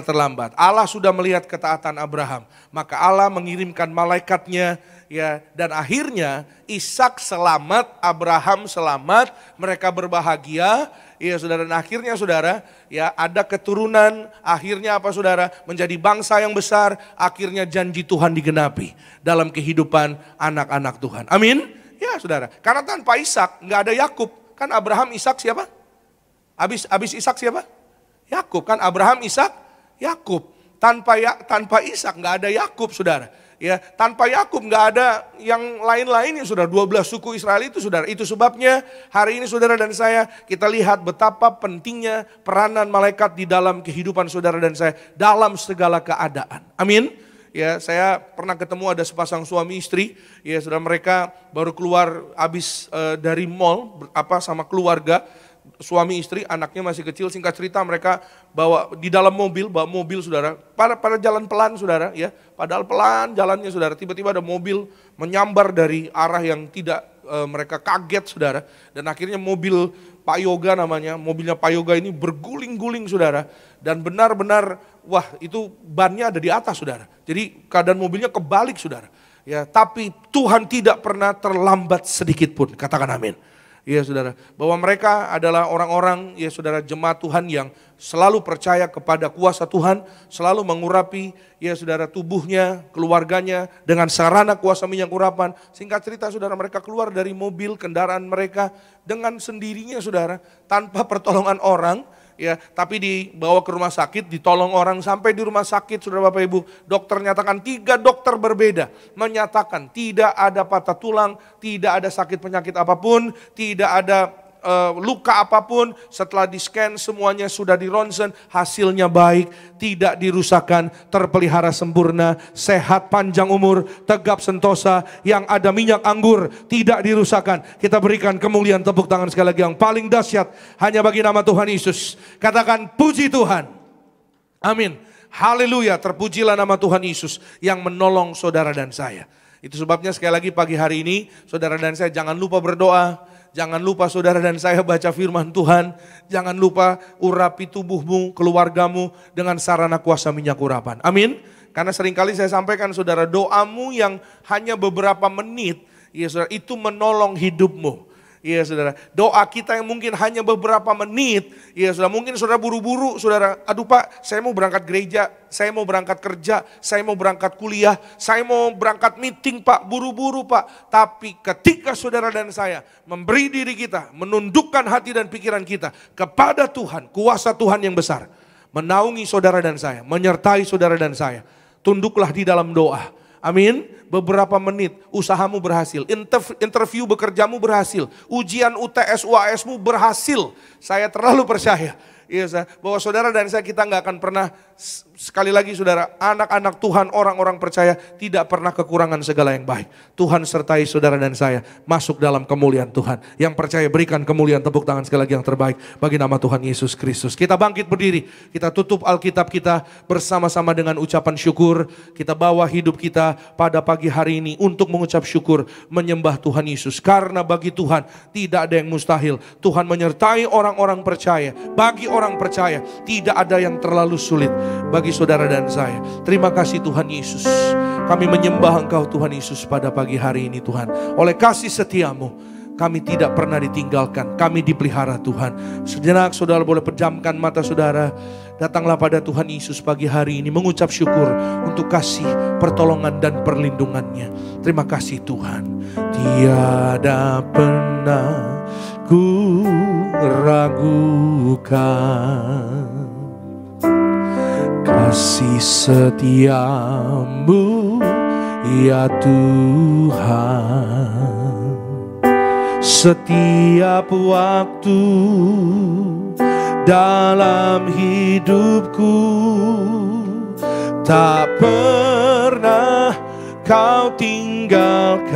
terlambat. Allah sudah melihat ketaatan Abraham, maka Allah mengirimkan malaikatnya, ya, dan akhirnya Ishak selamat, Abraham selamat, mereka berbahagia, ya saudara. Dan akhirnya saudara, ya ada keturunan, akhirnya apa saudara, menjadi bangsa yang besar, akhirnya janji Tuhan digenapi dalam kehidupan anak-anak Tuhan. Amin. Ya saudara, karena tanpa Ishak nggak ada Yakub. Kan Abraham, Ishak siapa? Abis Ishak siapa? Yakub. Kan Abraham, Ishak, Yakub. Tanpa Ishak nggak ada Yakub saudara. Ya, tanpa Yakub nggak ada yang lain-lainnya saudara. 12 suku Israel itu saudara. Itu sebabnya hari ini saudara dan saya kita lihat betapa pentingnya peranan malaikat di dalam kehidupan saudara dan saya dalam segala keadaan. Amin. Ya, saya pernah ketemu ada sepasang suami istri, ya saudara, mereka baru keluar habis dari mall sama keluarga, suami istri, anaknya masih kecil. Singkat cerita mereka bawa di dalam mobil, saudara, pada jalan pelan saudara, ya, padahal pelan jalannya saudara, tiba-tiba ada mobil menyambar dari arah yang tidak mereka kaget saudara, dan akhirnya mobil Pak Yoga namanya, mobilnya Pak Yoga ini berguling-guling saudara, dan benar-benar wah itu bannya ada di atas saudara, jadi keadaan mobilnya kebalik saudara, ya, tapi Tuhan tidak pernah terlambat sedikit pun, katakan amin. Ya saudara, bahwa mereka adalah orang-orang ya saudara, jemaat Tuhan yang selalu percaya kepada kuasa Tuhan, selalu mengurapi ya saudara tubuhnya, keluarganya dengan sarana kuasa minyak urapan. Singkat cerita saudara, mereka keluar dari mobil kendaraan mereka dengan sendirinya saudara, tanpa pertolongan orang, ya, tapi dibawa ke rumah sakit, ditolong orang. Sampai di rumah sakit, saudara Bapak Ibu, dokter nyatakan, 3 dokter berbeda menyatakan tidak ada patah tulang, tidak ada sakit penyakit apapun, tidak ada luka apapun. Setelah di scan semuanya sudah di ronsen, hasilnya baik, tidak dirusakkan, terpelihara sempurna, sehat, panjang umur, tegap sentosa, yang ada minyak anggur, tidak dirusakkan. Kita berikan kemuliaan, tepuk tangan sekali lagi yang paling dahsyat hanya bagi nama Tuhan Yesus. Katakan puji Tuhan. Amin. Haleluya, terpujilah nama Tuhan Yesus yang menolong saudara dan saya. Itu sebabnya sekali lagi pagi hari ini saudara dan saya jangan lupa berdoa. Jangan lupa saudara dan saya baca firman Tuhan. Jangan lupa urapi tubuhmu, keluargamu dengan sarana kuasa minyak urapan. Amin. Karena seringkali saya sampaikan saudara, doamu yang hanya beberapa menit, ya saudara, itu menolong hidupmu. Iya saudara, doa kita yang mungkin hanya beberapa menit, ya saudara, mungkin saudara buru-buru, saudara, aduh Pak, saya mau berangkat gereja, saya mau berangkat kerja, saya mau berangkat kuliah, saya mau berangkat meeting Pak, buru-buru Pak. Tapi ketika saudara dan saya memberi diri kita, menundukkan hati dan pikiran kita kepada Tuhan, kuasa Tuhan yang besar, menaungi saudara dan saya, menyertai saudara dan saya, tunduklah di dalam doa. Amin. Beberapa menit usahamu berhasil, interview bekerjamu berhasil, ujian UTS UASmu berhasil. Saya terlalu percaya, ya, bahwa saudara dan saya kita nggak akan pernah, sekali lagi saudara, anak-anak Tuhan, orang-orang percaya tidak pernah kekurangan segala yang baik. Tuhan sertai saudara dan saya masuk dalam kemuliaan Tuhan. Yang percaya berikan kemuliaan, tepuk tangan sekali lagi yang terbaik bagi nama Tuhan Yesus Kristus. Kita bangkit berdiri, kita tutup Alkitab kita bersama-sama dengan ucapan syukur. Kita bawa hidup kita pada pagi hari ini untuk mengucap syukur, menyembah Tuhan Yesus. Karena bagi Tuhan tidak ada yang mustahil. Tuhan menyertai orang-orang percaya. Bagi orang percaya tidak ada yang terlalu sulit bagi saudara dan saya. Terima kasih Tuhan Yesus. Kami menyembah Engkau Tuhan Yesus pada pagi hari ini Tuhan. Oleh kasih setiamu kami tidak pernah ditinggalkan, kami dipelihara Tuhan. Sejenak saudara boleh pejamkan mata saudara. Datanglah pada Tuhan Yesus pagi hari ini mengucap syukur untuk kasih, pertolongan dan perlindungannya. Terima kasih Tuhan. Tiada pernah ku ragukan kasih setiamu ya Tuhan. Setiap waktu dalam hidupku tak pernah kau tinggalkan.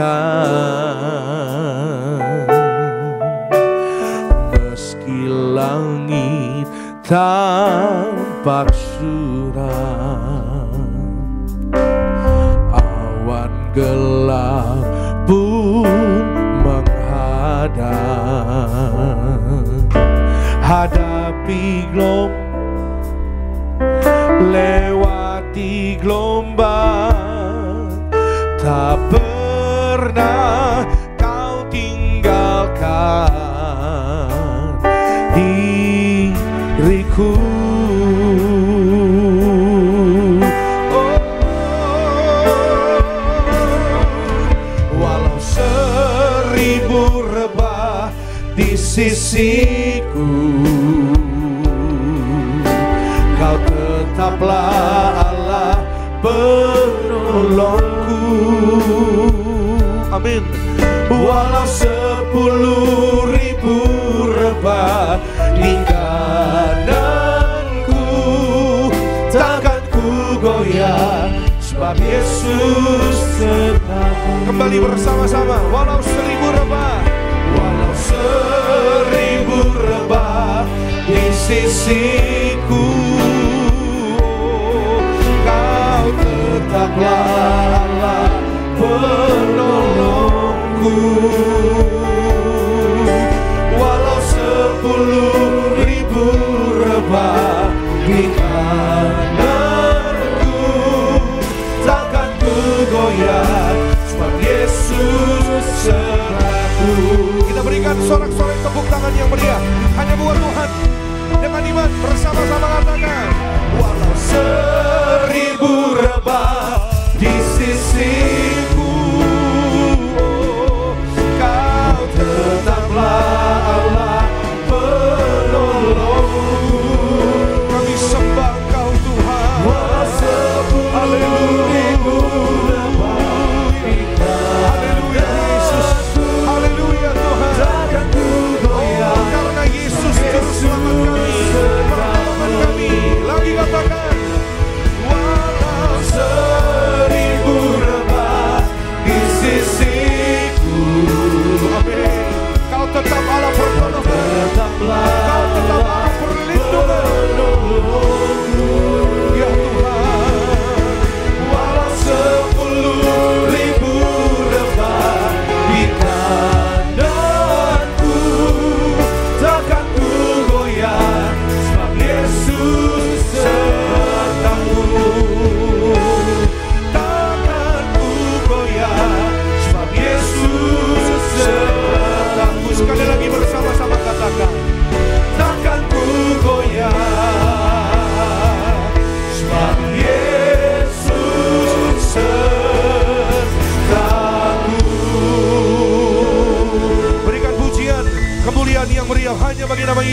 Meski langit tampak suram, awan gelap pun menghadang, hadapi lewati gelombang, tak pernah kau tinggalkan diriku. Walau 1000 rebah di sisiku, Kau tetaplah Allah penolongku. Amin. Walau 10.000 rebah di kananku, takkan ku goyah, sebab Yesus sertaku. Kembali bersama-sama. Walau 1000 rebah, walau 1000 rebah di sisiku, Kau tetaplah Allah penolongku. Walau 10.000 rebah di kananku, takkan ku goyah, sebab Yesus sertaku. Kita berikan sorak-sorai tepuk tangan yang meriah hanya buat Tuhan. Dengan iman bersama-sama katakan, walau 1000 rebah di sisiku, Kau tetaplah Allah penolongku.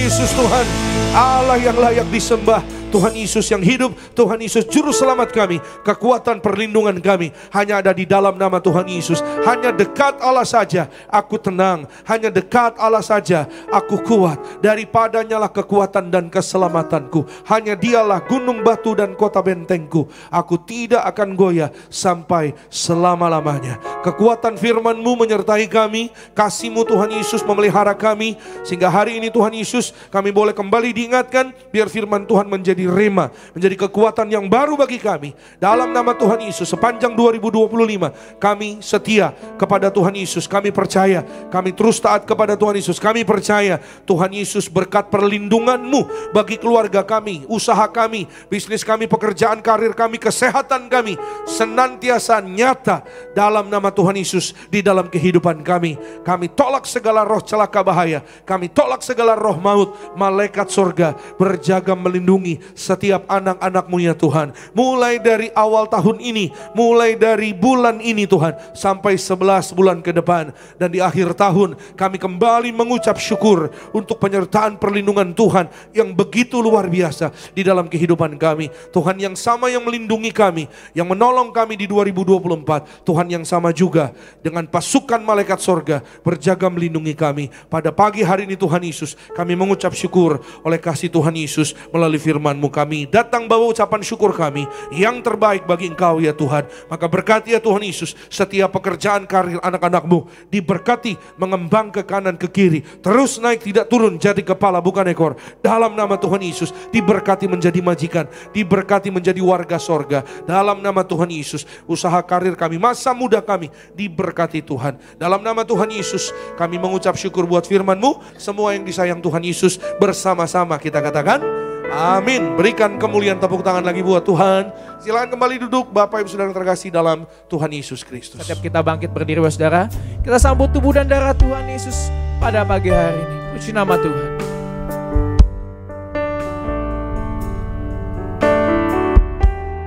Yesus Tuhan, Allah yang layak disembah, Tuhan Yesus yang hidup, Tuhan Yesus Juru Selamat kami, kekuatan perlindungan kami hanya ada di dalam nama Tuhan Yesus. Hanya dekat Allah saja aku tenang, hanya dekat Allah saja aku kuat. Daripadanya lah kekuatan dan keselamatanku. Hanya dialah gunung batu dan kota bentengku. Aku tidak akan goyah sampai selama-lamanya. Kekuatan firman-Mu menyertai kami, kasih-Mu Tuhan Yesus memelihara kami, sehingga hari ini Tuhan Yesus kami boleh kembali diingatkan, biar firman Tuhan menjadi rema, menjadi kekuatan yang baru bagi kami. Dalam nama Tuhan Yesus, sepanjang 2025 kami setia kepada Tuhan Yesus. Kami percaya, kami terus taat kepada Tuhan Yesus. Kami percaya Tuhan Yesus berkat perlindungan-Mu bagi keluarga kami, usaha kami, bisnis kami, pekerjaan, karir kami, kesehatan kami senantiasa nyata dalam nama Tuhan Yesus di dalam kehidupan kami. Kami tolak segala roh celaka bahaya, kami tolak segala roh maut. Malaikat surga berjaga melindungi setiap anak-anak-Mu ya Tuhan. Mulai dari awal tahun ini, mulai dari bulan ini Tuhan, sampai 11 bulan ke depan. Dan di akhir tahun kami kembali mengucap syukur untuk penyertaan perlindungan Tuhan yang begitu luar biasa di dalam kehidupan kami. Tuhan yang sama yang melindungi kami, yang menolong kami di 2024. Tuhan yang sama juga dengan pasukan malaikat sorga berjaga melindungi kami. Pada pagi hari ini Tuhan Yesus, kami mengucap syukur oleh kasih Tuhan Yesus melalui firman-Mu. Kami datang bawa ucapan syukur kami yang terbaik bagi Engkau ya Tuhan. Maka berkati ya Tuhan Yesus setiap pekerjaan karir anak-anak-Mu, diberkati mengembang ke kanan ke kiri, terus naik tidak turun, jadi kepala bukan ekor. Dalam nama Tuhan Yesus diberkati menjadi majikan, diberkati menjadi warga sorga. Dalam nama Tuhan Yesus usaha karir kami, masa muda kami diberkati Tuhan. Dalam nama Tuhan Yesus kami mengucap syukur buat firman-Mu. Semua yang disayang Tuhan Yesus bersama-sama kita katakan amin. Berikan kemuliaan, tepuk tangan lagi buat Tuhan. Silakan kembali duduk Bapak Ibu Saudara terkasih dalam Tuhan Yesus Kristus. Setiap kita bangkit berdiri saudara, kita sambut tubuh dan darah Tuhan Yesus pada pagi hari ini. Puji nama Tuhan.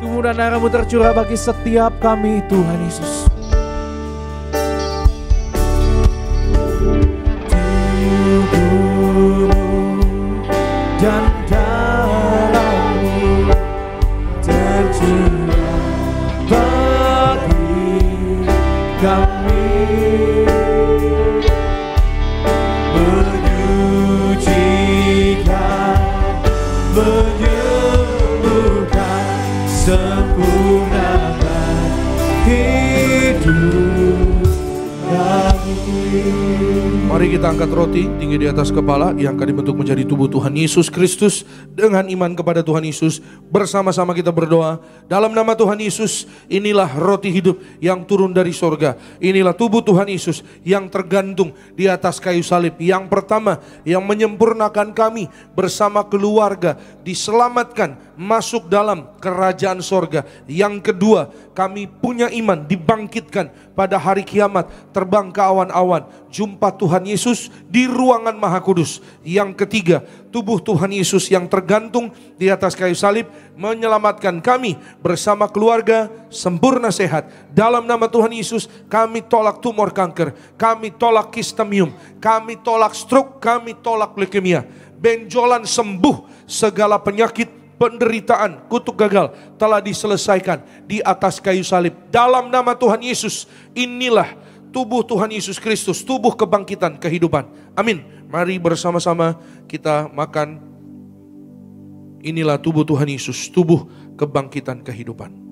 Tubuh dan darah-Mu tercurah bagi setiap kami Tuhan Yesus. Dan darah-Mu tercurah bagi kami, menyucikan, menyembuhkan, sempurnakan hidup kami. Mari kita angkat roti tinggi di atas kepala yang akan dibentuk menjadi tubuh Tuhan Yesus Kristus. Dengan iman kepada Tuhan Yesus, bersama-sama kita berdoa. Dalam nama Tuhan Yesus, inilah roti hidup yang turun dari sorga. Inilah tubuh Tuhan Yesus yang tergantung di atas kayu salib. Yang pertama, yang menyempurnakan kami bersama keluarga diselamatkan masuk dalam kerajaan sorga. Yang kedua, kami punya iman dibangkitkan pada hari kiamat, terbang ke awan-awan, jumpa Tuhan Yesus di ruangan Maha Kudus. Yang ketiga, tubuh Tuhan Yesus yang tergantung di atas kayu salib menyelamatkan kami bersama keluarga sempurna sehat. Dalam nama Tuhan Yesus kami tolak tumor kanker, kami tolak kistemium, kami tolak stroke, kami tolak leukemia. Benjolan sembuh, segala penyakit, penderitaan, kutuk gagal telah diselesaikan di atas kayu salib. Dalam nama Tuhan Yesus, inilah tubuh Tuhan Yesus Kristus, tubuh kebangkitan kehidupan. Amin. Mari bersama-sama kita makan. Inilah tubuh Tuhan Yesus, tubuh kebangkitan kehidupan.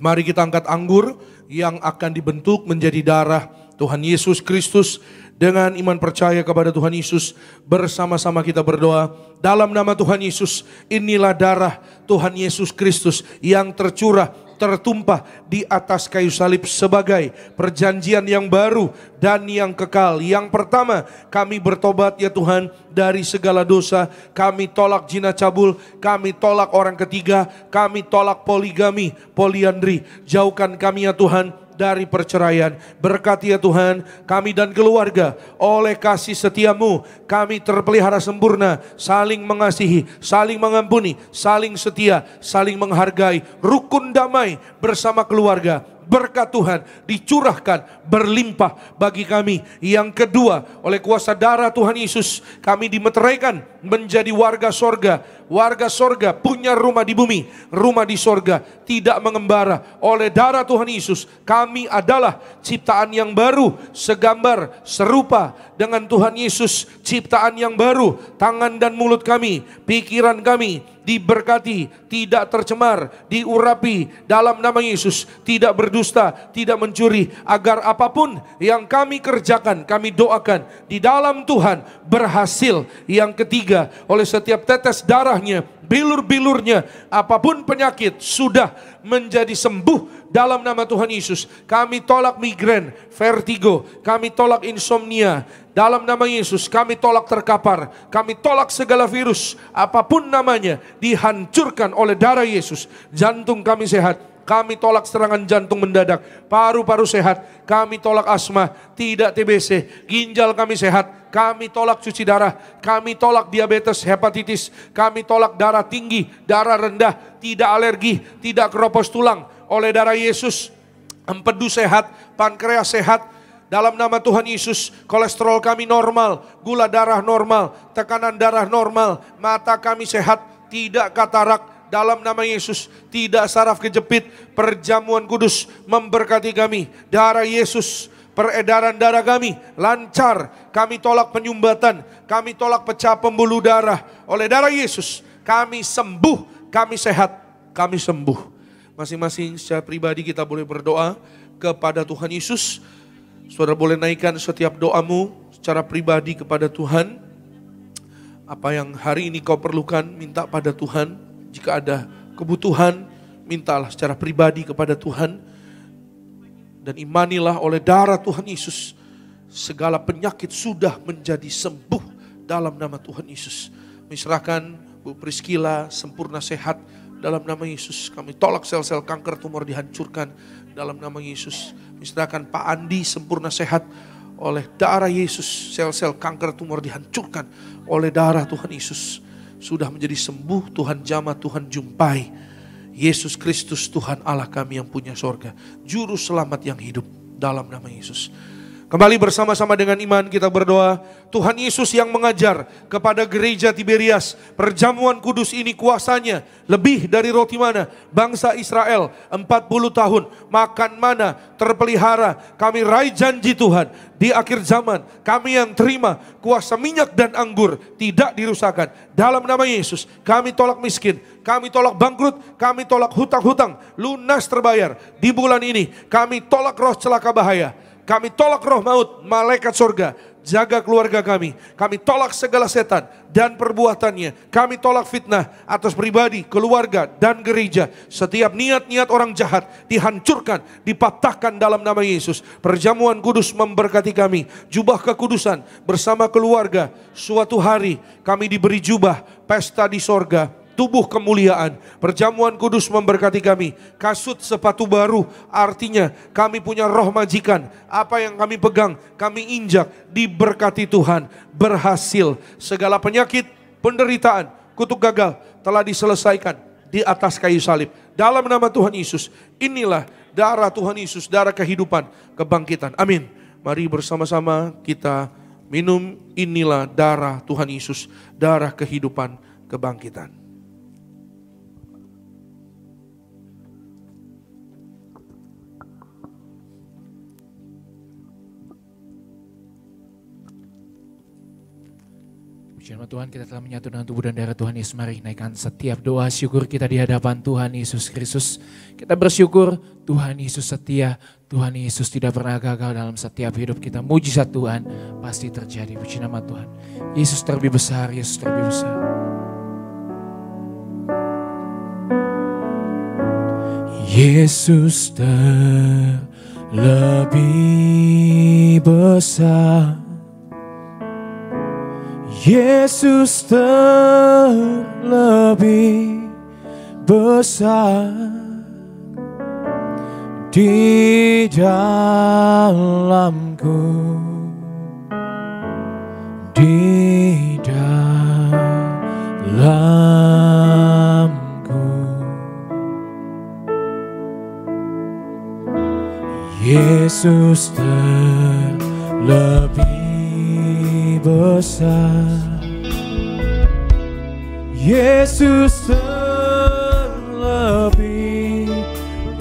Mari kita angkat anggur yang akan dibentuk menjadi darah Tuhan Yesus Kristus. Dengan iman percaya kepada Tuhan Yesus, bersama-sama kita berdoa. Dalam nama Tuhan Yesus, inilah darah Tuhan Yesus Kristus yang tercurah, tertumpah di atas kayu salib sebagai perjanjian yang baru dan yang kekal. Yang pertama, kami bertobat ya Tuhan dari segala dosa. Kami tolak zina cabul, kami tolak orang ketiga, kami tolak poligami, poliandri. Jauhkan kami ya Tuhan dari perceraian. Berkati ya Tuhan kami dan keluarga, oleh kasih setiamu kami terpelihara sempurna, saling mengasihi, saling mengampuni, saling setia, saling menghargai, rukun damai bersama keluarga. Berkat Tuhan dicurahkan berlimpah bagi kami. Yang kedua, oleh kuasa darah Tuhan Yesus kami dimeteraikan menjadi warga sorga. Warga sorga punya rumah di bumi, rumah di sorga, tidak mengembara. Oleh darah Tuhan Yesus kami adalah ciptaan yang baru, segambar, serupa dengan Tuhan Yesus. Ciptaan yang baru, tangan dan mulut kami, pikiran kami diberkati, tidak tercemar, diurapi dalam nama Yesus, tidak berdusta, tidak mencuri, agar apapun yang kami kerjakan, kami doakan di dalam Tuhan berhasil. Yang ketiga, oleh setiap tetes darahnya, bilur-bilurnya, apapun penyakit sudah menjadi sembuh dalam nama Tuhan Yesus. Kami tolak migrain, vertigo, kami tolak insomnia dalam nama Yesus. Kami tolak terkapar, kami tolak segala virus, apapun namanya, dihancurkan oleh darah Yesus. Jantung kami sehat, kami tolak serangan jantung mendadak. Paru-paru sehat, kami tolak asma, tidak TBC. Ginjal kami sehat, kami tolak cuci darah, kami tolak diabetes, hepatitis, kami tolak darah tinggi, darah rendah, tidak alergi, tidak keropos tulang. Oleh darah Yesus, empedu sehat, pankreas sehat. Dalam nama Tuhan Yesus, kolesterol kami normal, gula darah normal, tekanan darah normal, mata kami sehat, tidak katarak. Dalam nama Yesus, tidak saraf kejepit. Perjamuan kudus memberkati kami. Darah Yesus, peredaran darah kami lancar. Kami tolak penyumbatan, kami tolak pecah pembuluh darah. Oleh darah Yesus, kami sembuh, kami sehat, kami sembuh. Masing-masing secara pribadi kita boleh berdoa kepada Tuhan Yesus. Saudara boleh naikkan setiap doamu secara pribadi kepada Tuhan. Apa yang hari ini kau perlukan, minta pada Tuhan. Jika ada kebutuhan, mintalah secara pribadi kepada Tuhan. Dan imanilah oleh darah Tuhan Yesus, segala penyakit sudah menjadi sembuh dalam nama Tuhan Yesus. Misalkan Bu Priscilla sempurna sehat dalam nama Yesus. Kami tolak sel-sel kanker tumor dihancurkan dalam nama Yesus. Misalkan Pak Andi sempurna sehat oleh darah Yesus. Sel-sel kanker tumor dihancurkan oleh darah Tuhan Yesus. Sudah menjadi sembuh, Tuhan jamah, Tuhan jumpai. Yesus Kristus Tuhan Allah kami yang punya sorga, Juru Selamat yang hidup dalam nama Yesus. Kembali bersama-sama dengan iman kita berdoa. Tuhan Yesus yang mengajar kepada gereja Tiberias, perjamuan kudus ini kuasanya lebih dari roti mana. Bangsa Israel 40 tahun makan mana, terpelihara. Kami raih janji Tuhan di akhir zaman. Kami yang terima kuasa minyak dan anggur tidak dirusakkan. Dalam nama Yesus kami tolak miskin, kami tolak bangkrut, kami tolak hutang-hutang lunas terbayar. Di bulan ini kami tolak roh celaka bahaya. Kami tolak roh maut, malaikat surga, jaga keluarga kami. Kami tolak segala setan dan perbuatannya. Kami tolak fitnah atas pribadi, keluarga, dan gereja. Setiap niat-niat orang jahat dihancurkan, dipatahkan dalam nama Yesus. Perjamuan kudus memberkati kami. Jubah kekudusan bersama keluarga. Suatu hari kami diberi jubah pesta di sorga. Tubuh kemuliaan, perjamuan kudus memberkati kami. Kasut sepatu baru, artinya kami punya roh majikan. Apa yang kami pegang, kami injak, diberkati Tuhan. Berhasil, segala penyakit, penderitaan, kutuk gagal telah diselesaikan di atas kayu salib. Dalam nama Tuhan Yesus, inilah darah Tuhan Yesus, darah kehidupan, kebangkitan. Amin. Mari bersama-sama kita minum, inilah darah Tuhan Yesus, darah kehidupan, kebangkitan. Firman Tuhan, kita telah menyatu dengan tubuh dan darah Tuhan Yesus. Mari naikkan setiap doa syukur kita di hadapan Tuhan Yesus Kristus. Kita bersyukur Tuhan Yesus setia, Tuhan Yesus tidak pernah gagal dalam setiap hidup kita. Mujizat Tuhan pasti terjadi. Puji nama Tuhan. Yesus terlebih besar, Yesus terlebih besar. Yesus terlebih besar. Yesus terlebih besar di dalamku, di dalamku. Yesus terlebih besar, Yesus terlebih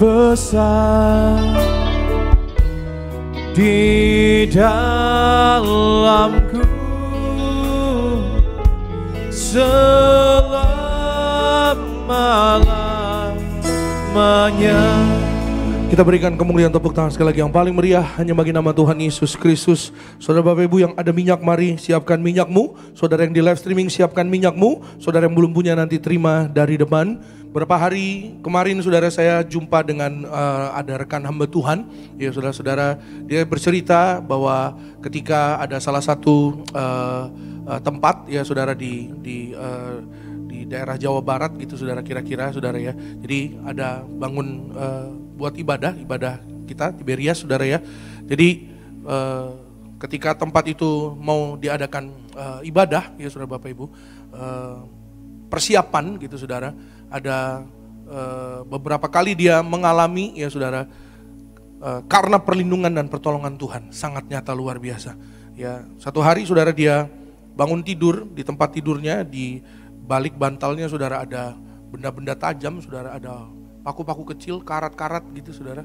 besar, di dalamku selama-lamanya. Kita berikan kemuliaan tepuk tangan sekali lagi yang paling meriah hanya bagi nama Tuhan Yesus Kristus. Saudara Bapak Ibu yang ada minyak, mari siapkan minyakmu. Saudara yang di live streaming, siapkan minyakmu. Saudara yang belum punya, nanti terima dari depan. Berapa hari kemarin saudara saya jumpa dengan ada rekan hamba Tuhan. Ya saudara-saudara, dia bercerita bahwa ketika ada salah satu tempat ya saudara di daerah Jawa Barat gitu saudara, kira-kira saudara ya. Jadi ada bangun buat ibadah kita Tiberias saudara ya. Jadi ketika tempat itu mau diadakan ibadah ya saudara Bapak Ibu, persiapan gitu saudara, ada beberapa kali dia mengalami ya saudara, karena perlindungan dan pertolongan Tuhan sangat nyata luar biasa. Ya, satu hari saudara dia bangun tidur, di tempat tidurnya di balik bantalnya saudara ada benda-benda tajam, saudara ada paku-paku kecil, karat-karat gitu saudara.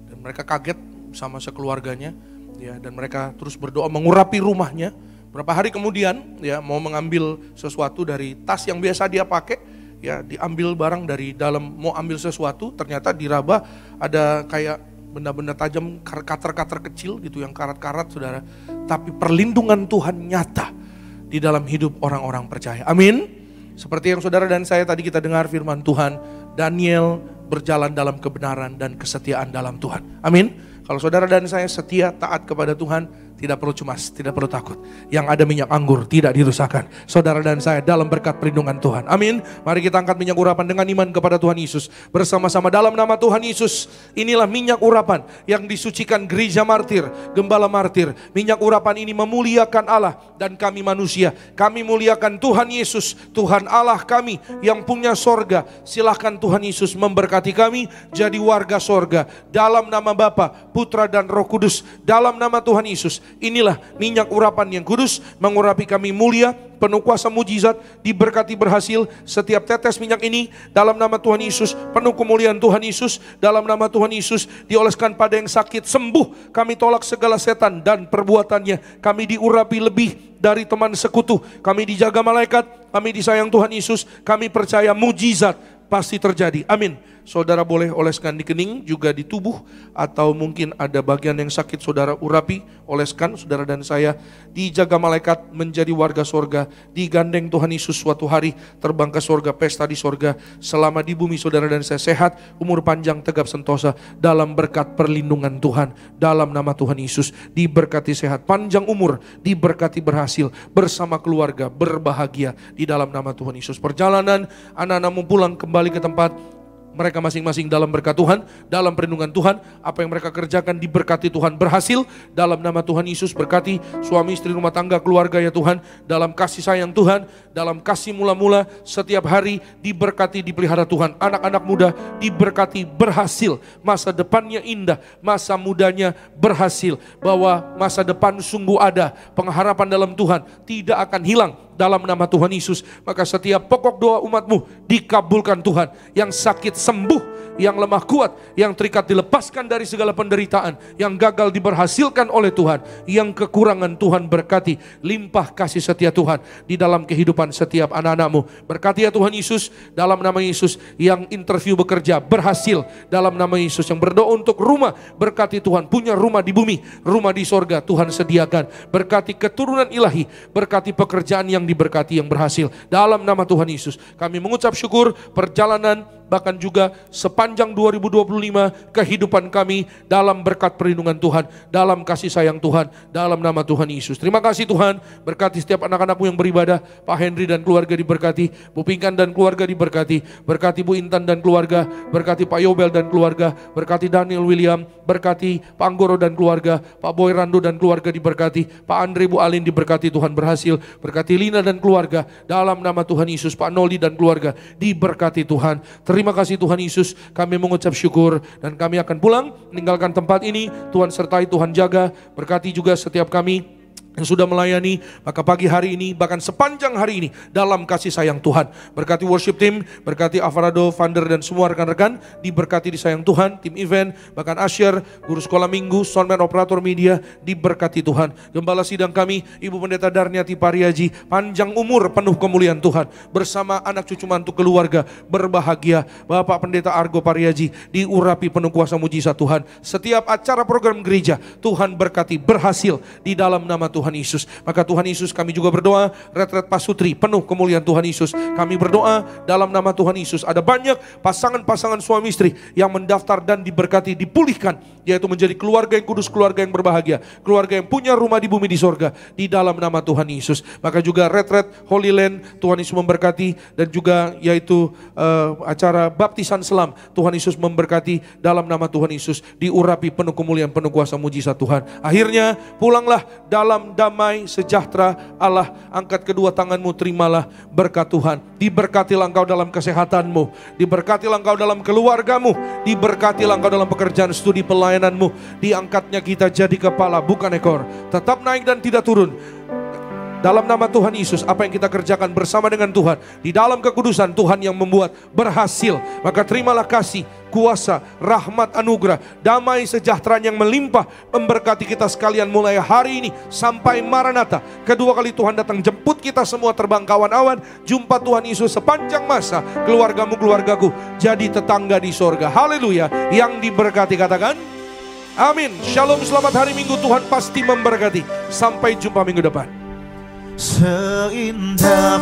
Dan mereka kaget sama sekeluarganya ya, dan mereka terus berdoa mengurapi rumahnya. Berapa hari kemudian ya mau mengambil sesuatu dari tas yang biasa dia pakai, ya diambil barang dari dalam, mau ambil sesuatu, ternyata diraba ada kayak benda-benda tajam, cutter-cutter kecil gitu yang karat-karat saudara. Tapi perlindungan Tuhan nyata di dalam hidup orang-orang percaya. Amin. Seperti yang saudara dan saya tadi kita dengar firman Tuhan, Daniel berjalan dalam kebenaran dan kesetiaan dalam Tuhan. Amin. Kalau saudara dan saya setia taat kepada Tuhan, tidak perlu cemas, tidak perlu takut. Yang ada minyak anggur tidak dirusakkan. Saudara dan saya dalam berkat perlindungan Tuhan. Amin. Mari kita angkat minyak urapan dengan iman kepada Tuhan Yesus. Bersama-sama dalam nama Tuhan Yesus. Inilah minyak urapan yang disucikan gereja martir, gembala martir. Minyak urapan ini memuliakan Allah dan kami manusia. Kami muliakan Tuhan Yesus, Tuhan Allah kami yang punya sorga. Silahkan Tuhan Yesus memberkati kami jadi warga sorga. Dalam nama Bapa, Putra dan Roh Kudus. Dalam nama Tuhan Yesus. Inilah minyak urapan yang kudus, mengurapi kami mulia, penuh kuasa mujizat, diberkati berhasil. Setiap tetes minyak ini dalam nama Tuhan Yesus, penuh kemuliaan Tuhan Yesus. Dalam nama Tuhan Yesus, dioleskan pada yang sakit, sembuh. Kami tolak segala setan dan perbuatannya. Kami diurapi lebih dari teman sekutu. Kami dijaga malaikat, kami disayang Tuhan Yesus. Kami percaya mujizat pasti terjadi. Amin. Saudara boleh oleskan di kening, juga di tubuh, atau mungkin ada bagian yang sakit saudara urapi, oleskan. Saudara dan saya dijaga malaikat, menjadi warga sorga, digandeng Tuhan Yesus suatu hari, terbang ke sorga, pesta di sorga. Selama di bumi saudara dan saya sehat, umur panjang, tegap sentosa, dalam berkat perlindungan Tuhan. Dalam nama Tuhan Yesus, diberkati sehat, panjang umur, diberkati berhasil, bersama keluarga, berbahagia di dalam nama Tuhan Yesus. Perjalanan anak-anakmu pulang kembali ke tempat mereka masing-masing dalam berkat Tuhan, dalam perlindungan Tuhan. Apa yang mereka kerjakan diberkati Tuhan, berhasil dalam nama Tuhan Yesus. Berkati suami istri, rumah tangga, keluarga ya Tuhan, dalam kasih sayang Tuhan, dalam kasih mula-mula setiap hari diberkati, dipelihara Tuhan. Anak-anak muda diberkati, berhasil, masa depannya indah, masa mudanya berhasil, bahwa masa depan sungguh ada, pengharapan dalam Tuhan tidak akan hilang dalam nama Tuhan Yesus. Maka setiap pokok doa umatmu dikabulkan Tuhan. Yang sakit sembuh, yang lemah kuat, yang terikat dilepaskan dari segala penderitaan, yang gagal diberhasilkan oleh Tuhan, yang kekurangan Tuhan berkati. Limpah kasih setia Tuhan di dalam kehidupan setiap anak-anakmu. Berkati ya Tuhan Yesus, dalam nama Yesus. Yang interview bekerja berhasil dalam nama Yesus. Yang berdoa untuk rumah, berkati Tuhan, punya rumah di bumi, rumah di sorga Tuhan sediakan. Berkati keturunan ilahi, berkati pekerjaan yang diberkati, yang berhasil dalam nama Tuhan Yesus. Kami mengucap syukur, perjalanan bahkan juga sepanjang 2025 kehidupan kami dalam berkat perlindungan Tuhan, dalam kasih sayang Tuhan, dalam nama Tuhan Yesus. Terima kasih Tuhan, berkati setiap anak-anak-Mu yang beribadah, Pak Henry dan keluarga diberkati, Bu Pinkan dan keluarga diberkati, berkati Bu Intan dan keluarga, berkati Pak Yobel dan keluarga, berkati Daniel William, berkati Pak Anggoro dan keluarga, Pak Boy Rando dan keluarga diberkati, Pak Andre, Bu Alin diberkati, Tuhan berhasil, berkati Lina dan keluarga, dalam nama Tuhan Yesus. Pak Noli dan keluarga diberkati Tuhan. Terima kasih Tuhan Yesus, kami mengucap syukur dan kami akan pulang meninggalkan tempat ini. Tuhan sertai, Tuhan jaga, berkati juga setiap kami yang sudah melayani, maka pagi hari ini, bahkan sepanjang hari ini, dalam kasih sayang Tuhan. Berkati worship team, berkati Alvarado, Vander, dan semua rekan-rekan, diberkati di sayang Tuhan, tim event, bahkan Asher, guru sekolah minggu, soundman, operator media, diberkati Tuhan. Gembala sidang kami, Ibu Pendeta Darniati Pariaji, panjang umur, penuh kemuliaan Tuhan, bersama anak cucu mantu keluarga, berbahagia. Bapak Pendeta Argo Pariaji, diurapi penuh kuasa mujizat Tuhan. Setiap acara program gereja, Tuhan berkati, berhasil, di dalam nama Tuhan Yesus. Maka Tuhan Yesus, kami juga berdoa retret Pasutri penuh kemuliaan Tuhan Yesus. Kami berdoa dalam nama Tuhan Yesus. Ada banyak pasangan-pasangan suami istri yang mendaftar dan diberkati, dipulihkan, yaitu menjadi keluarga yang kudus, keluarga yang berbahagia, keluarga yang punya rumah di bumi di sorga, di dalam nama Tuhan Yesus. Maka juga retret Holy Land, Tuhan Yesus memberkati, dan juga yaitu acara baptisan selam, Tuhan Yesus memberkati, dalam nama Tuhan Yesus, diurapi penuh kemuliaan, penuh kuasa mujizat Tuhan. Akhirnya pulanglah dalam damai sejahtera Allah. Angkat kedua tanganmu, terimalah berkat Tuhan. Diberkatilah engkau dalam kesehatanmu, diberkatilah engkau dalam keluargamu, diberkatilah engkau dalam pekerjaan studi pelayananmu. Diangkatnya kita jadi kepala bukan ekor, tetap naik dan tidak turun. Dalam nama Tuhan Yesus, apa yang kita kerjakan bersama dengan Tuhan, di dalam kekudusan Tuhan yang membuat berhasil. Maka terimalah kasih, kuasa, rahmat, anugerah, damai sejahtera yang melimpah memberkati kita sekalian mulai hari ini sampai Maranatha. Kedua kali Tuhan datang jemput kita semua terbang ke awan-awan. Jumpa Tuhan Yesus sepanjang masa. Keluargamu, keluargaku jadi tetangga di sorga. Haleluya. Yang diberkati katakan amin. Shalom, selamat hari Minggu. Tuhan pasti memberkati. Sampai jumpa minggu depan. Seindah